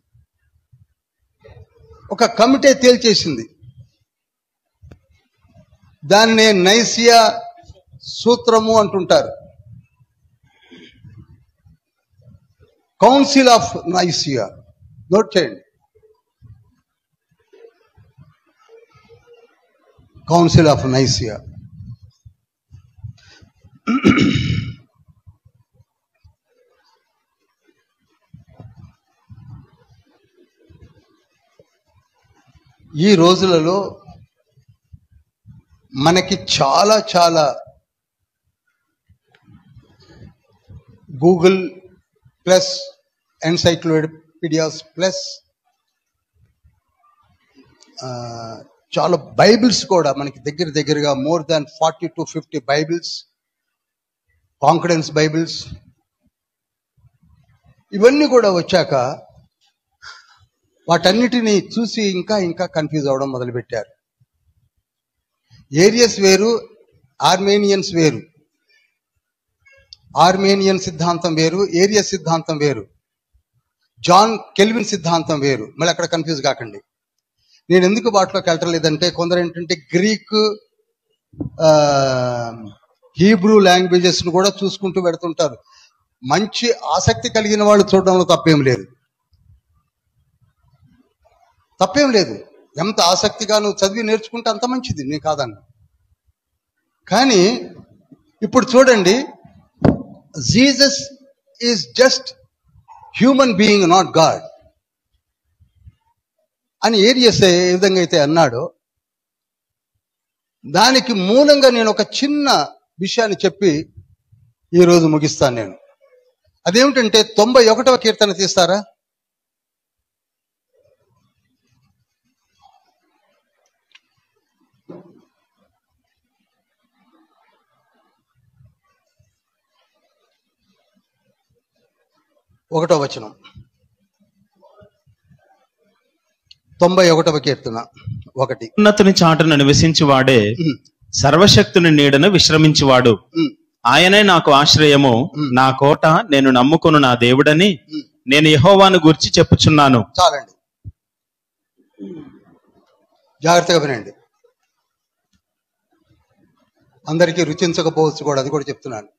ఒక కమిటీ తేల్చేసింది. దాన్నే నైసియా సూత్రము అంటుంటారు. కౌన్సిల్ ఆఫ్ నైసియా నోట్ చేయండి. Council of Nicaea. ఈ రోజులలో మనకి చాలా చాలా గూగుల్ ప్లస్ ఎన్సైక్లోపీడియాస్ ప్లస్ చాలా బైబిల్స్ కూడా మనకి దగ్గరగా more than 40 to 50 Bibles, confidence Bibles, ఇవన్నీ కూడా వచ్చాక వాటన్నిటిని చూసి ఇంకా కన్ఫ్యూజ్ అవడం మొదలుపెట్టారు. ఏరియస్ వేరు, ఆర్మేనియన్స్ వేరు. ఆర్మేనియన్ సిద్ధాంతం వేరు, ఏరియస్ సిద్ధాంతం వేరు, జాన్ కెల్విన్ సిద్ధాంతం వేరు. మళ్ళీ అక్కడ కన్ఫ్యూజ్ కాకండి. నేను ఎందుకు వాటిలోకి వెళ్ళలేదంటే కొందరు ఏంటంటే గ్రీక్, హీబ్రూ లాంగ్వేజెస్ ను కూడా చూసుకుంటూ పెడుతుంటారు. మంచి ఆసక్తి కలిగిన వాళ్ళు చూడడంలో తప్పేం లేదు. ఎంత ఆసక్తిగా నువ్వు చదివి నేర్చుకుంటే అంత మంచిది, నేను కాదన్నా. కానీ ఇప్పుడు చూడండి, Jesus is just human being, not God అని ఏరియస్ ఏ విధంగా అయితే అన్నాడో, దానికి మూలంగా నేను ఒక చిన్న విషయాన్ని చెప్పి ఈరోజు ముగిస్తాను నేను. అదేమిటంటే 91వ కీర్తన తీస్తారా? ఒకటో వచనం, 91వ కీర్తన 1. ఉన్నతుని చాటున నివసించువాడే సర్వశక్తుని నీడను విశ్రమించువాడు. ఆయనే నాకు ఆశ్రయము, నా కోట, నేను నమ్ముకును నా దేవుడని నేను యెహోవాను గూర్చి చెప్పుచున్నాను. చాలండి, జాగ్రత్తగా వినండి. అందరికీ రుచించకపోవచ్చు కూడా, అది కూడా చెప్తున్నాను.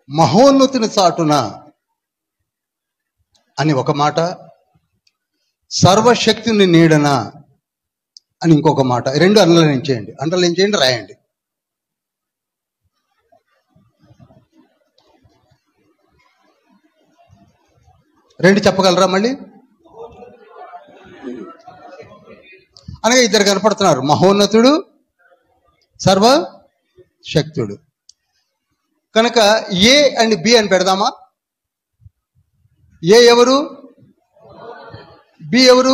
మహోన్నతుని చాటున అని ఒక మాట, సర్వశక్తుని నీడన అని ఇంకొక మాట. రెండు అండర్లైన్ చేయండి, రాయండి. రెండు చెప్పగలరా మళ్ళీ? అనగా ఇద్దరు కనపడుతున్నారు, మహోన్నతుడు, సర్వశక్తుడు. కనుక ఏ అండ్ బి అని పెడదామా? ఏ ఎవరు? బి ఎవరు?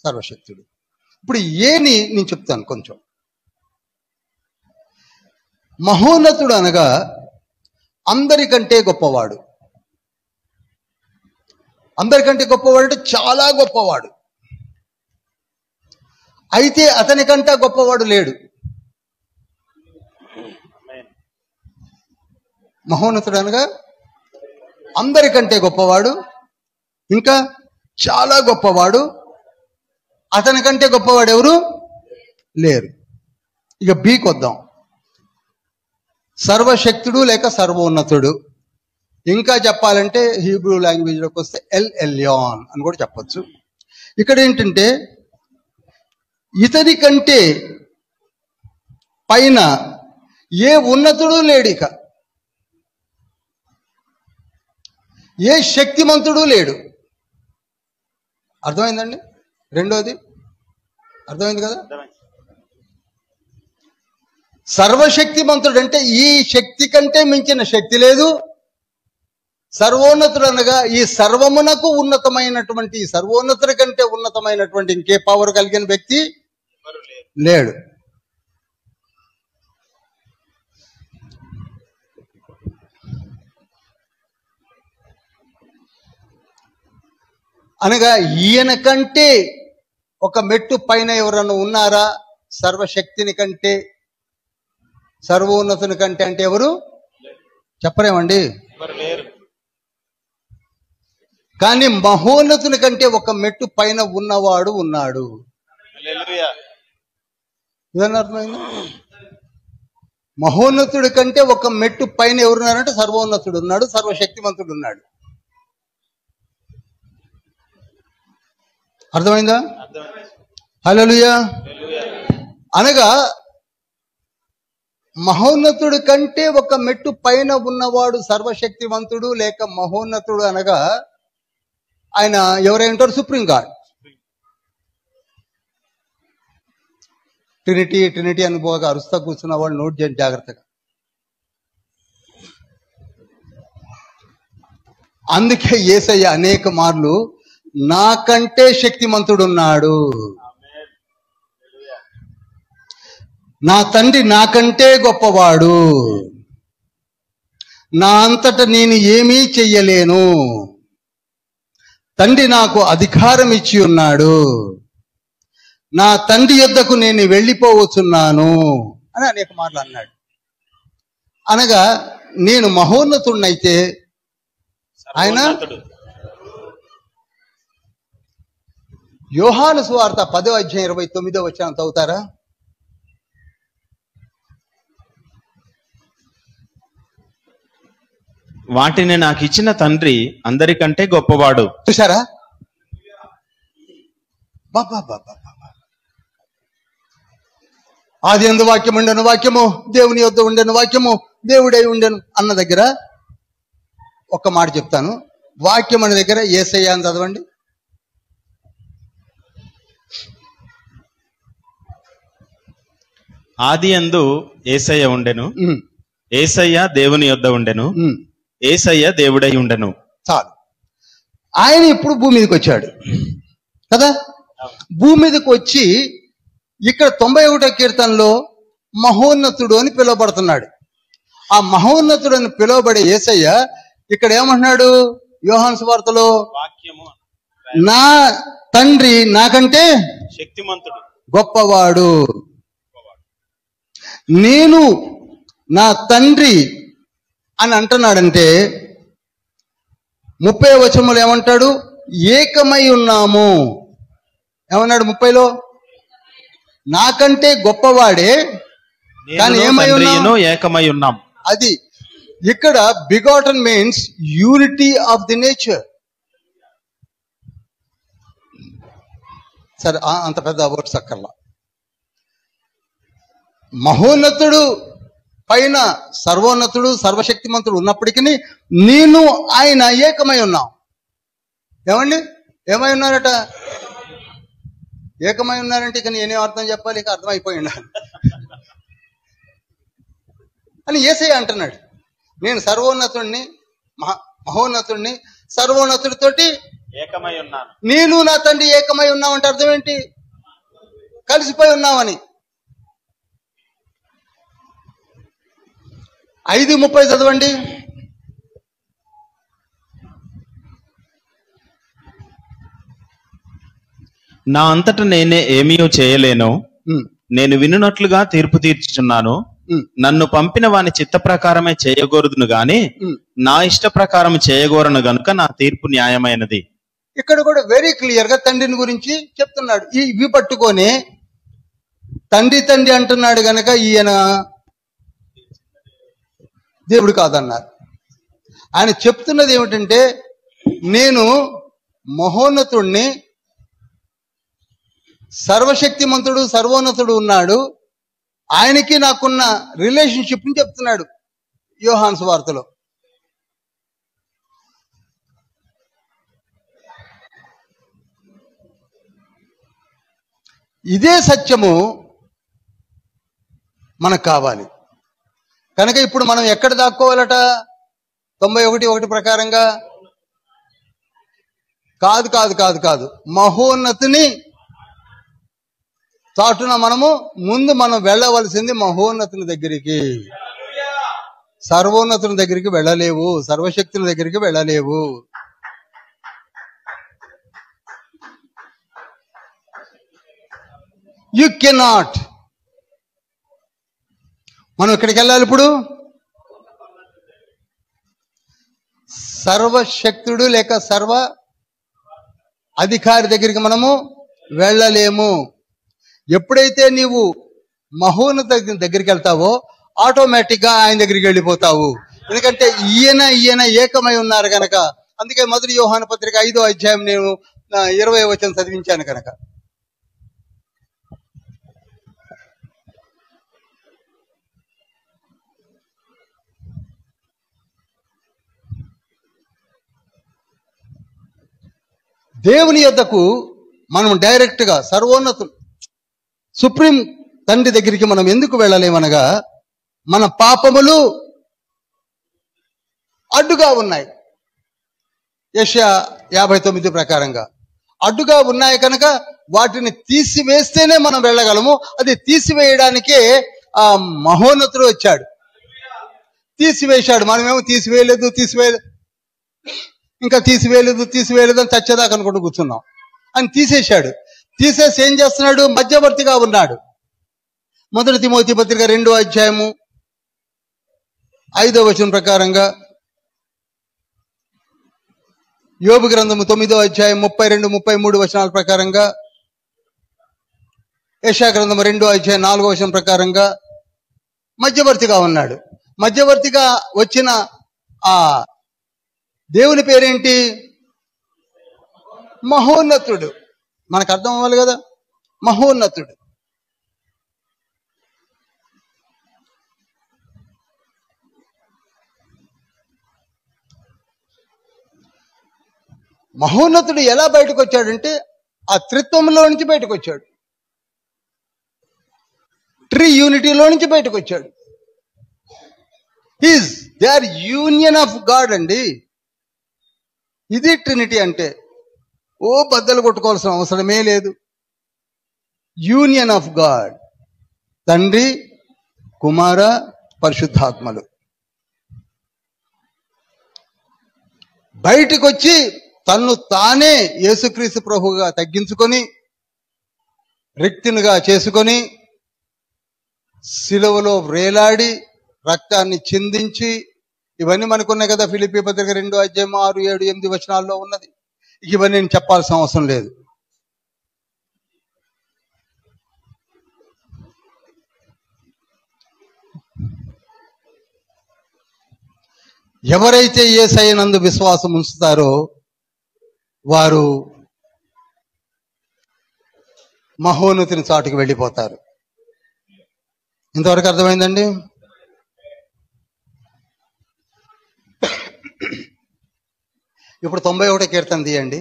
సర్వశక్తుడు. ఇప్పుడు ఏని నేను చెప్తాను కొంచెం. మహోన్నతుడు అనగా అందరికంటే గొప్పవాడు. అందరికంటే గొప్పవాడు అంటే చాలా గొప్పవాడు. అయితే అతనికంటే గొప్పవాడు లేడు. మహోన్నతుడు అనగా అందరికంటే గొప్పవాడు, ఇంకా చాలా గొప్పవాడు. అతనికంటే గొప్పవాడు ఎవరు లేరు. ఇక బీకి వద్దాం. సర్వశక్తుడు లేక సర్వోన్నతుడు. ఇంకా చెప్పాలంటే హీబ్రూ లాంగ్వేజ్లోకి వస్తే ఎల్ ఎల్యాన్ అని కూడా చెప్పచ్చు. ఇక్కడ ఏంటంటే ఇతని కంటే పైన ఏ ఉన్నతుడు లేడు, ఇక ఏ శక్తిమంతుడు లేడు. అర్థమైందండి? రెండోది అర్థమైంది కదా? సర్వశక్తిమంతుడు అంటే ఈ శక్తి కంటే మించిన శక్తి లేదు. సర్వోన్నతుడు అనగా ఈ సర్వమునకు ఉన్నతమైనటువంటి, ఈ సర్వోన్నతుడి కంటే ఉన్నతమైనటువంటి ఇంకే పవర్ కలిగిన వ్యక్తి లేడు. అనగా ఈయన కంటే ఒక మెట్టు పైన ఎవరన్నా ఉన్నారా? సర్వశక్తిని కంటే, సర్వోన్నతుని కంటే అంటే ఎవరు చెప్పరేమండి? కానీ మహోన్నతుని కంటే ఒక మెట్టు పైన ఉన్నవాడు ఉన్నాడు. ఇదన్నా అర్థమైంది? మహోన్నతుడి కంటే ఒక మెట్టు పైన ఎవరున్నారంటే సర్వోన్నతుడు ఉన్నాడు, సర్వశక్తిమంతుడు ఉన్నాడు. అర్థమైందా? హల్లెలూయా. అనగా మహోన్నతుడి కంటే ఒక మెట్టు పైన ఉన్నవాడు సర్వశక్తివంతుడు లేక మహోన్నతుడు అనగా ఆయన ఎవరై ఉంటారు? Supreme God. ట్రినిటీ ట్రినిటీ అని పోగా అరుస్తా కూర్చున్న వాళ్ళు నోట్ చేయండి జాగ్రత్తగా. అందుకే యేసయ్య అనేక మార్లు నాకంటే శక్తిమంతుడున్నాడు, నా తండ్రి నాకంటే గొప్పవాడు, నా అంతట నేను ఏమీ చెయ్యలేను, తండ్రి నాకు అధికారం ఇచ్చి ఉన్నాడు, నా తండ్రి యొద్దకు నేను వెళ్ళిపోవచ్చున్నాను అని అనేక మార్లు అన్నాడు. అనగా నేను మహోన్నతుడినైతే ఆయన యోహాను సువార్త 10వ అధ్యాయం 29వ వచనం చదువుతారా? వాటిని నాకు ఇచ్చిన తండ్రి అందరికంటే గొప్పవాడు. చూసారా? బాబా బాబా ఆది యందు వాక్యం ఉండెను, వాక్యము దేవుని యొద్ద ఉండెను, వాక్యము దేవుడై ఉండెను అన్న దగ్గర ఒక్క మాట చెప్తాను. వాక్యం అనే దగ్గర యేసయ్య అని చదవండి. ఆది యందు యేసయ్య ఉండెను, యేసయ్య దేవుని యొద్ద ఉండెను, యేసయ్య దేవుడై ఉండెను. చాలు. ఆయన ఇప్పుడు భూమి మీదకి వచ్చాడు కదా. భూమి మీదకి వచ్చి ఇక్కడ 91వ కీర్తనలో మహోన్నతుడు అని పిలువబడుతున్నాడు. ఆ మహోన్నతుడు అని పిలువబడే యేసయ్య ఇక్కడ ఏమంటున్నాడు యోహాను సువార్తలో? నా తండ్రి నాకంటే శక్తిమంతుడు, గొప్పవాడు, నేను నా తండ్రి అని అంటున్నాడంటే 30వ వచనంలో ఏమంటాడు? ఏకమై ఉన్నాము. ఏమన్నాడు 30లో? నాకంటే గొప్పవాడే కానీ ఏమై ఉన్నాము? ఏకమై ఉన్నాం. అది ఇక్కడ begotten means unity of the nature. సరే, అంత పెద్ద వర్డ్స్ అక్కర్లా. మహోన్నతుడు పైన సర్వోన్నతుడు సర్వశక్తిమంతుడు ఉన్నప్పటికీ నేను ఆయన ఏకమై ఉన్నాం. ఏమండి ఏమై ఉన్నారట? ఏకమై ఉన్నారంటే ఇక నేనేం అర్థం చెప్పాలి? ఇక అర్థమైపోయి ఉండాలి అని యేసయ్య అంటున్నాడు. నేను సర్వోన్నతుడిని, మహోన్నతుడిని, సర్వోన్నతుడితోటి ఏకమై ఉన్నాను. నేను నా తండ్రి ఏకమై ఉన్నామంటే అర్థం ఏంటి? కలిసిపోయి ఉన్నామని. 5:30 చదవండి. నా అంతట నేనే ఏమీ చేయలేను, నేను వినున్నట్లుగా తీర్పు తీర్చుచున్నాను. నన్ను పంపిన వాని చిత్త ప్రకారమే చేయగోరుదును గాని నా ఇష్ట ప్రకారం చేయగోరను గనుక నా తీర్పు న్యాయమైనది. ఇక్కడ కూడా వెరీ క్లియర్ గా తండ్రిని గురించి చెప్తున్నాడు. ఇవి పట్టుకొని తండ్రి తండ్రి అంటున్నాడు గనక ఈయన దేవుడు కాదన్నారు. ఆయన చెప్తున్నది ఏమిటంటే నేను మహోన్నతుడిని, సర్వశక్తిమంతుడు సర్వోన్నతుడు ఉన్నాడు, ఆయనకి నాకున్న రిలేషన్షిప్ ని చెప్తున్నాడు యోహాను సువార్తలో. ఇదే సత్యము మనకు కావాలి కనుక ఇప్పుడు మనం ఎక్కడ దాక్కోవాలట? 91:1 ప్రకారంగా కాదు కాదు కాదు కాదు మహోన్నతిని చాటున మనం వెళ్ళవలసింది మహోన్నతుని దగ్గరికి. సర్వోన్నతుని దగ్గరికి వెళ్ళలేవు, సర్వశక్తుని దగ్గరికి వెళ్ళలేవు. You cannot. మనం ఎక్కడికి వెళ్ళాలి ఇప్పుడు? సర్వశక్తుడు లేక సర్వ అధికారి దగ్గరికి మనము వెళ్ళలేము. ఎప్పుడైతే నీవు మహోన్నత దగ్గరికి వెళ్తావో ఆటోమేటిక్ గా ఆయన దగ్గరికి వెళ్ళిపోతావు. ఎందుకంటే ఈయన ఏకమై ఉన్నారు కనుక. అందుకే మొదటి యోహాను పత్రిక 5వ అధ్యాయం నేను 20వ వచనం చదివించాను కనుక. దేవుని యొద్దకు మనం డైరెక్ట్ గా సర్వోన్నతులు సుప్రీం తండ్రి దగ్గరికి మనం ఎందుకు వెళ్ళలేమనగా మన పాపములు అడ్డుగా ఉన్నాయి. యెషయా 59 ప్రకారంగా అడ్డుగా ఉన్నాయి కనుక వాటిని తీసివేస్తేనే మనం వెళ్ళగలము. అది తీసివేయడానికే ఆ మహోన్నతుడు వచ్చాడు, తీసివేశాడు. మనమేమో తీసివేయలేదు ఇంకా తీసివేయలేదు అని చచ్చేదాకా అనుకుంటూ కూర్చున్నాం. అని తీసేశాడు. తీసేసి ఏం చేస్తున్నాడు? మధ్యవర్తిగా ఉన్నాడు. 1 తిమోతి పత్రిక 2వ అధ్యాయము 5వ వచనం ప్రకారంగా, యోబు గ్రంథము 9వ అధ్యాయం 32, 33 వచనాల ప్రకారంగా, యెషయా గ్రంథము 2వ అధ్యాయం 4వ వచనం ప్రకారంగా మధ్యవర్తిగా ఉన్నాడు. మధ్యవర్తిగా వచ్చిన ఆ దేవుని పేరేంటి? మహోన్నతుడు. మనకు అర్థం అవ్వాలి కదా, మహోన్నతుడు. మహోన్నతుడు ఎలా బయటకు వచ్చాడంటే ఆ త్రిత్వంలో నుంచి బయటకు వచ్చాడు, ట్రీ యూనిటీలో నుంచి బయటకు వచ్చాడు. They are union of God అండి. ఇది ట్రినిటీ అంటే. ఓ బద్దలు కొట్టుకోవాల్సిన అవసరమే లేదు. యూనియన్ ఆఫ్ గాడ్, తండ్రి, కుమార, పరిశుద్ధాత్మలు బయటికి వచ్చి తన్ను తానే యేసుక్రీస్తు ప్రభువుగా తగ్గించుకొని రిక్తునిగా చేసుకొని సిలువలో వ్రేలాడి రక్తాన్ని చిందించి, ఇవన్నీ మనకున్నాయి కదా. ఫిలిప్పీ పత్రిక 2వ అధ్యాయం 6, 7, 8 వచనాల్లో ఉన్నది. ఇవన్నీ నేను చెప్పాల్సిన అవసరం లేదు. ఎవరైతే యేసయ్యనందు విశ్వాసం ఉంచుతారో వారు మహోన్నతుని చాటుకు వెళ్ళిపోతారు. ఇంతవరకు అర్థమైందండి? ఇప్పుడు 91వ కీర్తన తీయండి.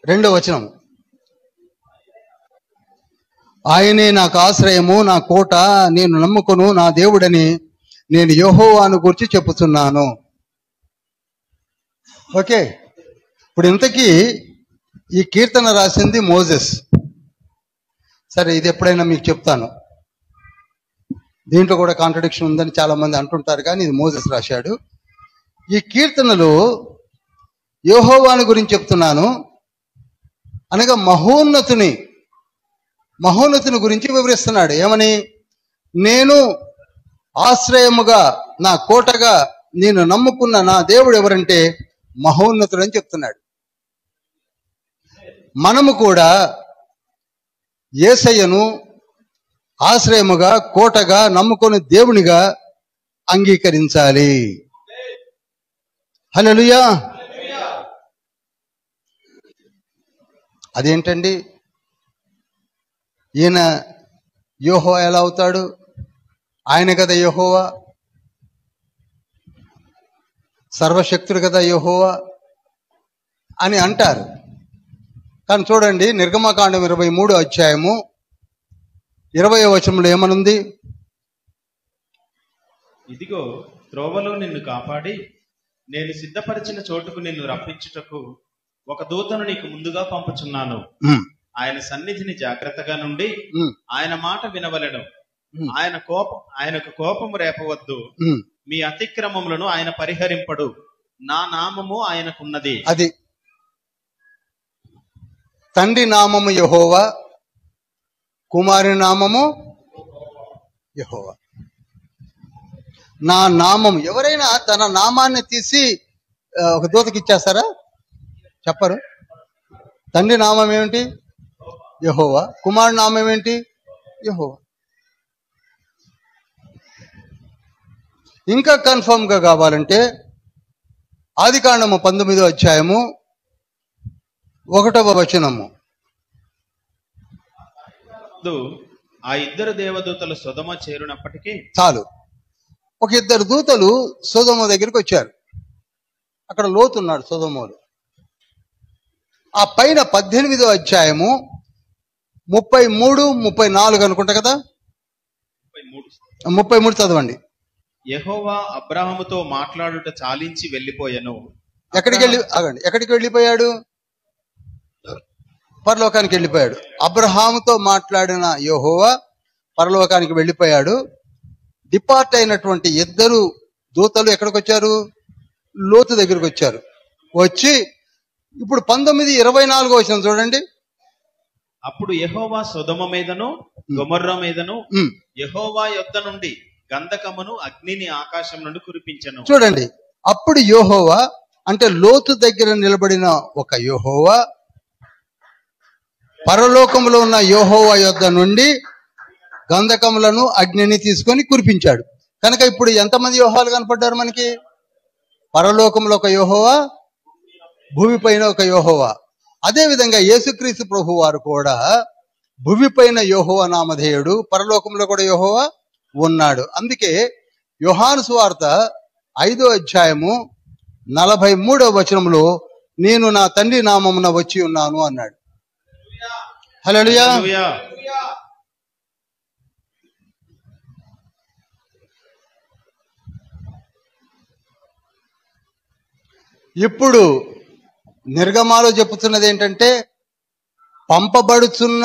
రెండవ వచనం. ఆయనే నాకు ఆశ్రయము, నా కోట, నేను నమ్ముకొను నా దేవుడని నేను యెహోవాను గురించి చెప్పుతున్నాను. ఓకే, ఇప్పుడు ఇంతకీ ఈ కీర్తన రాసింది మోజెస్. సరే, ఇది ఎప్పుడైనా మీకు చెప్తాను. దీంట్లో కూడా కాంట్రడిక్షన్ ఉందని చాలా మంది అంటుంటారు, కానీ ఇది మోజెస్ రాశాడు. ఈ కీర్తనలో యెహోవాను గురించి చెప్తున్నాను అనగా మహోన్నతుని గురించి వివరిస్తున్నాడు. ఏమని? నేను ఆశ్రయముగా, నా కోటగా, నేను నమ్ముకున్న నా దేవుడు ఎవరంటే మహోన్నతుడు అని చెప్తున్నాడు. మనము కూడా యేసయ్యను ఆశ్రయముగా, కోటగా, నమ్ముకుని దేవునిగా అంగీకరించాలి. హల్లెలూయా. అదేంటండి? ఈయన యెహోవా ఎలా అవుతాడు? ఆయన కదా యెహోవా, సర్వశక్తుడు కదా యెహోవా అని అంటారు. కానీ చూడండి, నిర్గమకాండం 23వ అధ్యాయము 20వ వచనంలో ఏమనుంది? ఇదిగో త్రోవలో నిన్ను కాపాడి నేను సిద్ధపరిచిన చోటుకు నిన్ను రప్పించుటకు ఒక దూతను నీకు ముందుగా పంపుచున్నాను. ఆయన సన్నిధిని జాగ్రత్తగా నుండి ఆయన మాట వినవలెను. ఆయనకు కోపము రేపవద్దు. మీ అతిక్రమములను ఆయన పరిహరింపడు. నా నామము ఆయనకున్నది. అది తండ్రి నామము యెహోవా, కుమారుని నామము యెహోవా. నా నామం. ఎవరైనా తన నామాన్ని తీసి ఒక దూతకి ఇచ్చేస్తారా? చెప్పరు. తండ్రి నామం ఏమిటి? యెహోవా. కుమారుని నామం ఏంటి? యెహోవా. ఇంకా కన్ఫర్మ్ గా కావాలంటే ఆదికాండము 19వ అధ్యాయము 1వ వచనము. ఆ ఇద్దరు దేవదూతలు సొదొమ చేరునప్పటికీ చాలు. ఒక ఇద్దరు దూతలు సొదొమ దగ్గరికి వచ్చారు. అక్కడ లోతు ఉన్నాడు సొదొమలో. ఆ పైన 18వ అధ్యాయము 33, 34 అనుకుంటా కదా, 33 చదవండి. యెహోవా అబ్రాహాముతో మాట్లాడుట చాలించి వెళ్ళిపోయాను. ఎక్కడికి వెళ్ళిపోయాడు? పరలోకానికి వెళ్ళిపోయాడు. అబ్రహాముతో మాట్లాడిన యెహోవా పరలోకానికి వెళ్ళిపోయాడు. డిపార్ట్ అయినటువంటి ఇద్దరు దూతలు ఎక్కడికి వచ్చారు? లోతు దగ్గరికి వచ్చారు. వచ్చి ఇప్పుడు 19:24 వచనం చూడండి. అప్పుడు యెహోవా సొదొమ మీదను గొమొర్రా మీదను యెహోవా యొద్ద నుండి గంధకమును అగ్నిని ఆకాశం నుండి కురిపించెను. చూడండి, అప్పుడు యెహోవా అంటే లోతు దగ్గర నిలబడిన ఒక యెహోవా పరలోకములో ఉన్న యెహోవా యొద్ద నుండి గంధకములను అగ్నిని తీసుకొని కురిపించాడు. కనుక ఇప్పుడు ఎంతమంది యెహోవాలు కనపడ్డారు మనకి? పరలోకంలో ఒక యెహోవా, భూమిపైన ఒక యెహోవా. అదే విధంగా యేసుక్రీస్తు ప్రభు వారు కూడా భూమిపైన యెహోవా నామధేయుడు, పరలోకంలో కూడా యెహోవా ఉన్నాడు. అందుకే యోహాను సువార్త 5వ అధ్యాయము 43వ వచనంలో నేను నా తండ్రి నామమున వచ్చి ఉన్నాను అన్నాడు. హల్లెలూయా. ఇప్పుడు నిర్గమాలో చెప్పుతున్నది ఏంటంటే, పంపబడుతున్న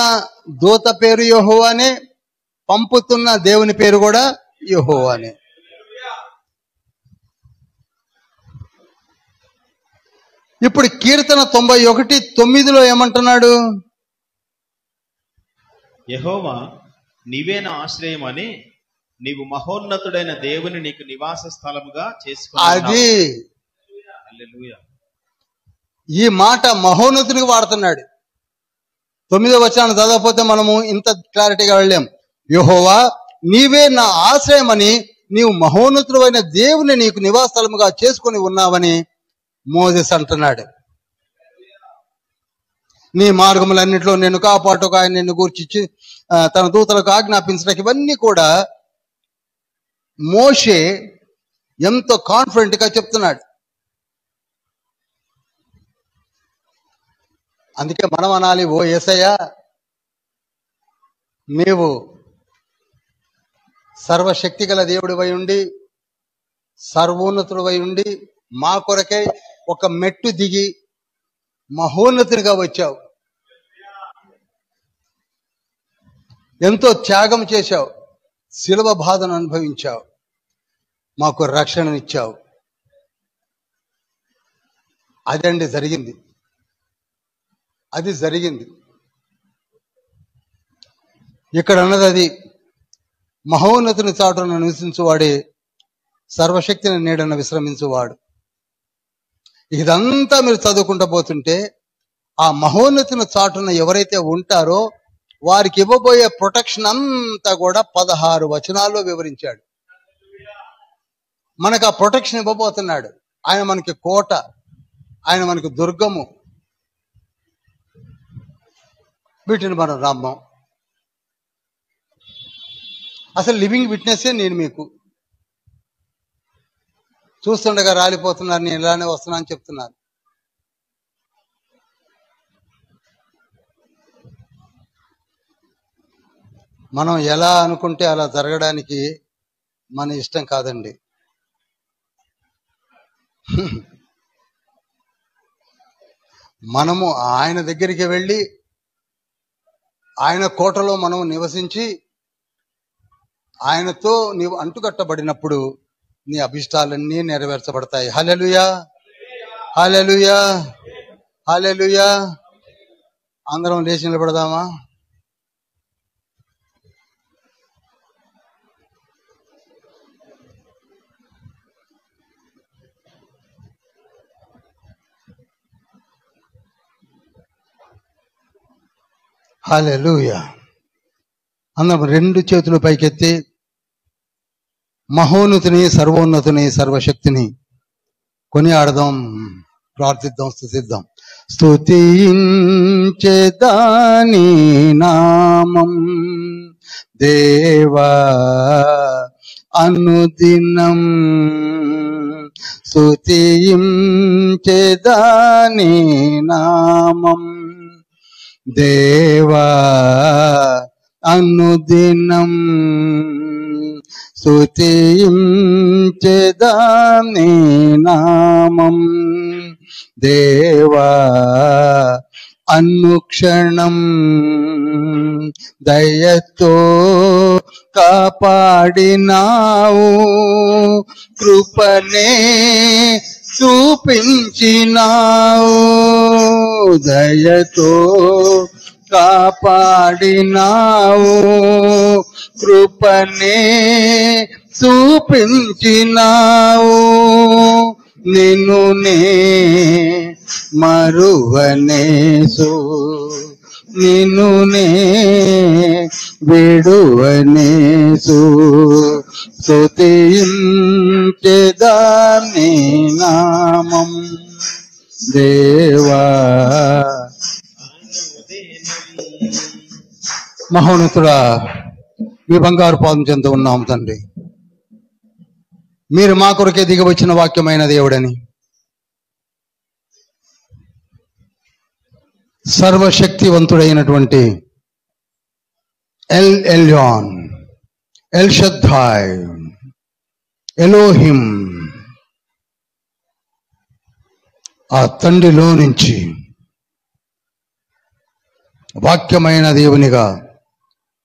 దూత పేరు యెహోవానే, పంపుతున్న దేవుని పేరు కూడా యెహోవానే. ఇప్పుడు కీర్తన 91:9 ఏమంటున్నాడు? యెహోవా నీవే నా ఆశ్రయం అని నీవు మహోన్నతుడైన దేవుని నీకు నివాస స్థలముగా చేసుకున్నావు. అది హల్లెలూయా. ఈ మాట మహోన్నతునికి వాడుతున్నాడు. 9వ వచనాన్ని చదవకపోతే మనము ఇంత క్లారిటీగా వెళ్ళాం. యెహోవా నీవే నా ఆశ్రయమని నీవు మహోన్నతుడైన దేవుని నీకు నివాసస్థలముగా చేసుకుని ఉన్నావని మోసెస్ అంటున్నాడు. నీ మార్గములన్నింటిలో నిన్ను కాపాడుటకు ఆయన నిన్ను గూర్చి తన దూతలకు ఆజ్ఞాపించడానికి, ఇవన్నీ కూడా మోషే ఎంతో కాన్ఫిడెంట్ గా చెప్తున్నాడు. అందుకే మనం అనాలి, ఓ యేసయ్యా నీవు సర్వశక్తి గల దేవుడివై ఉండి, సర్వోన్నతుడివై ఉండి మా కొరకై ఒక మెట్టు దిగి మహోన్నతునిగా వచ్చావు. ఎంతో త్యాగం చేశావు, శిలువ బాధను అనుభవించావు, మాకు రక్షణనిచ్చావు. అదండి జరిగింది. అది జరిగింది. ఇక్కడ అన్నది అది. మహోన్నతుని చాటున నివసించువాడే సర్వశక్తిని నీడన విశ్రమించువాడు. ఇదంతా మీరు చదువుకుంటూ పోతుంటే ఆ మహోన్నతుని చాటున ఎవరైతే ఉంటారో వారికి ఇవ్వబోయే ప్రొటెక్షన్ అంతా కూడా 16 వచనాల్లో వివరించాడు. మనకు ఆ ప్రొటెక్షన్ ఇవ్వబోతున్నాడు. ఆయన మనకి కోట, ఆయన మనకి దుర్గము. వీటిని మనం నమ్మం. అసలు లివింగ్ విట్నెస్సే నేను మీకు. చూస్తుండగా రాలిపోతున్నారు, నేను ఇలానే వస్తున్నా అని చెప్తున్నాను. మనం ఎలా అనుకుంటే అలా జరగడానికి మన ఇష్టం కాదండి. మనము ఆయన దగ్గరికి వెళ్ళి ఆయన కోటలో మనం నివసించి ఆయనతో నీవు అంటుకట్టబడినప్పుడు నీ అభిష్టాలన్నీ నెరవేర్చబడతాయి. హల్లెలూయా, హల్లెలూయా, హల్లెలూయా. అందరం లేచి నిలబడదామా? హల్లెలూయా. అందరం 2 చేతులు పైకెత్తి మహోన్నతిని, సర్వోన్నతిని, సర్వశక్తిని కొనియాడదాం, ప్రార్థిద్దాం, స్తుతిద్దాం. స్తుతించెదాని నామం దేవా అనుదినం స్తుతించెదాని నామం దేవా అనుదినం స్తుతించెదాని నామం దేవా అనుక్షణం దయతో కాపాడినావు కృపనే చూపించినావు దయతో కాపాడినావు కృపనే చూపించినావు నిన్ను నే మరువనేసు నిన్ను నే విడువనేసు స్తుతించెదాని నామం దేవా. మహోన్నతుడా, మీ బంగారు పాదం చెంత ఉన్నాం తండ్రి. మీరు మా కొరకే దిగి వచ్చిన వాక్యమైన దేవుడని, సర్వశక్తివంతుడైనటువంటి ఎల్ ఎల్యాన్, ఎల్ షద్దాయ్, ఎలోహిం, ఆ తండ్రిలో నుంచి వాక్యమైన దేవునిగా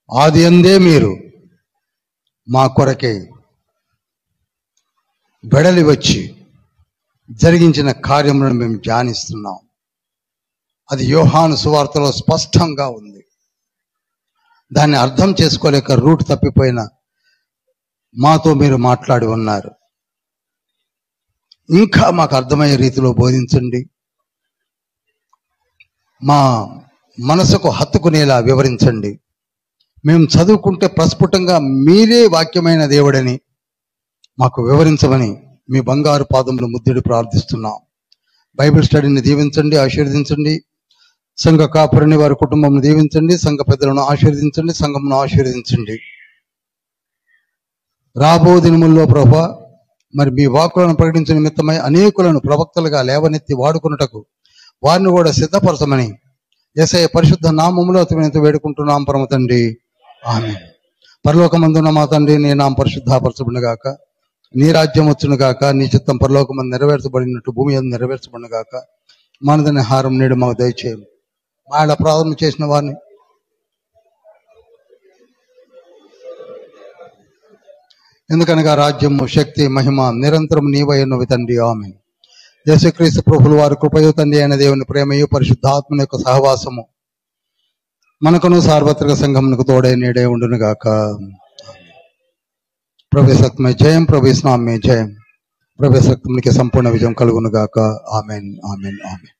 ఆది అందే మీరు మా కొరకే బెడలి వచ్చి జరిగించిన కార్యములను మేము ధ్యానిస్తున్నాం. అది యోహాను సువార్తలో స్పష్టంగా ఉంది. దాన్ని అర్థం చేసుకోలేక రూట్ తప్పిపోయిన మాతో మీరు మాట్లాడి ఉన్నారు. ఇంకా మాకు అర్థమయ్యే రీతిలో బోధించండి, మా మనసుకు హత్తుకునేలా వివరించండి. మేము చదువుకుంటే ప్రస్ఫుటంగా మీరే వాక్యమైన దేవుడని మాకు వివరించమని మీ బంగారు పాదములు ముద్దుడి ప్రార్థిస్తున్నాం. బైబిల్ స్టడీని దీవించండి, ఆశీర్వదించండి. సంఘ కాపురిని వారి కుటుంబంను దీవించండి. సంఘ పెద్దలను ఆశీర్వదించండి, సంఘమును ఆశీర్వదించండి. రాబో దినముల్లో ప్రభా, మరి మీ వాక్కులను ప్రకటించిన నిమిత్తమై అనేకులను ప్రవక్తలుగా లేవనెత్తి వాడుకున్నటకు వారిని కూడా సిద్ధపరచమని యేసయ్య పరిశుద్ధ నామములో అతివినతి వేడుకుంటున్నాం పరమ తండ్రి, ఆమేన్. పరలోకమందున్న మా తండ్రి, నీ నామం పరిశుద్ధపరచబడును గాక, నీ రాజ్యం వచ్చును గాక, నీ చిత్తం పరలోకమందు నెరవేర్చబడినట్టు భూమి యందు నెరవేర్చబడును గాక. మానదని హారం నేడు మాకు దయచేయం. మా అపరాధం చేసిన వారిని ఎందుకనగా రాజ్యము, శక్తి, మహిమ నిరంతరం నీవయ్యున్నవి తండ్రి, ఆమేన్. యేసుక్రీస్తు ప్రభువుల వారి కృపయు తండ్రి అయిన దేవుని ప్రేమయు పరిశుద్ధాత్మని యొక్క సహవాసము మనకును సార్వత్రిక సంఘమునకు తోడై నీడే ఉండును గాక. ప్రభు సత్యమే జయం, ప్రభు నామే జయం, ప్రభు సత్యమునికి సంపూర్ణ విజయం కలుగును గాక. ఆమేన్, ఆమేన్, ఆమేన్.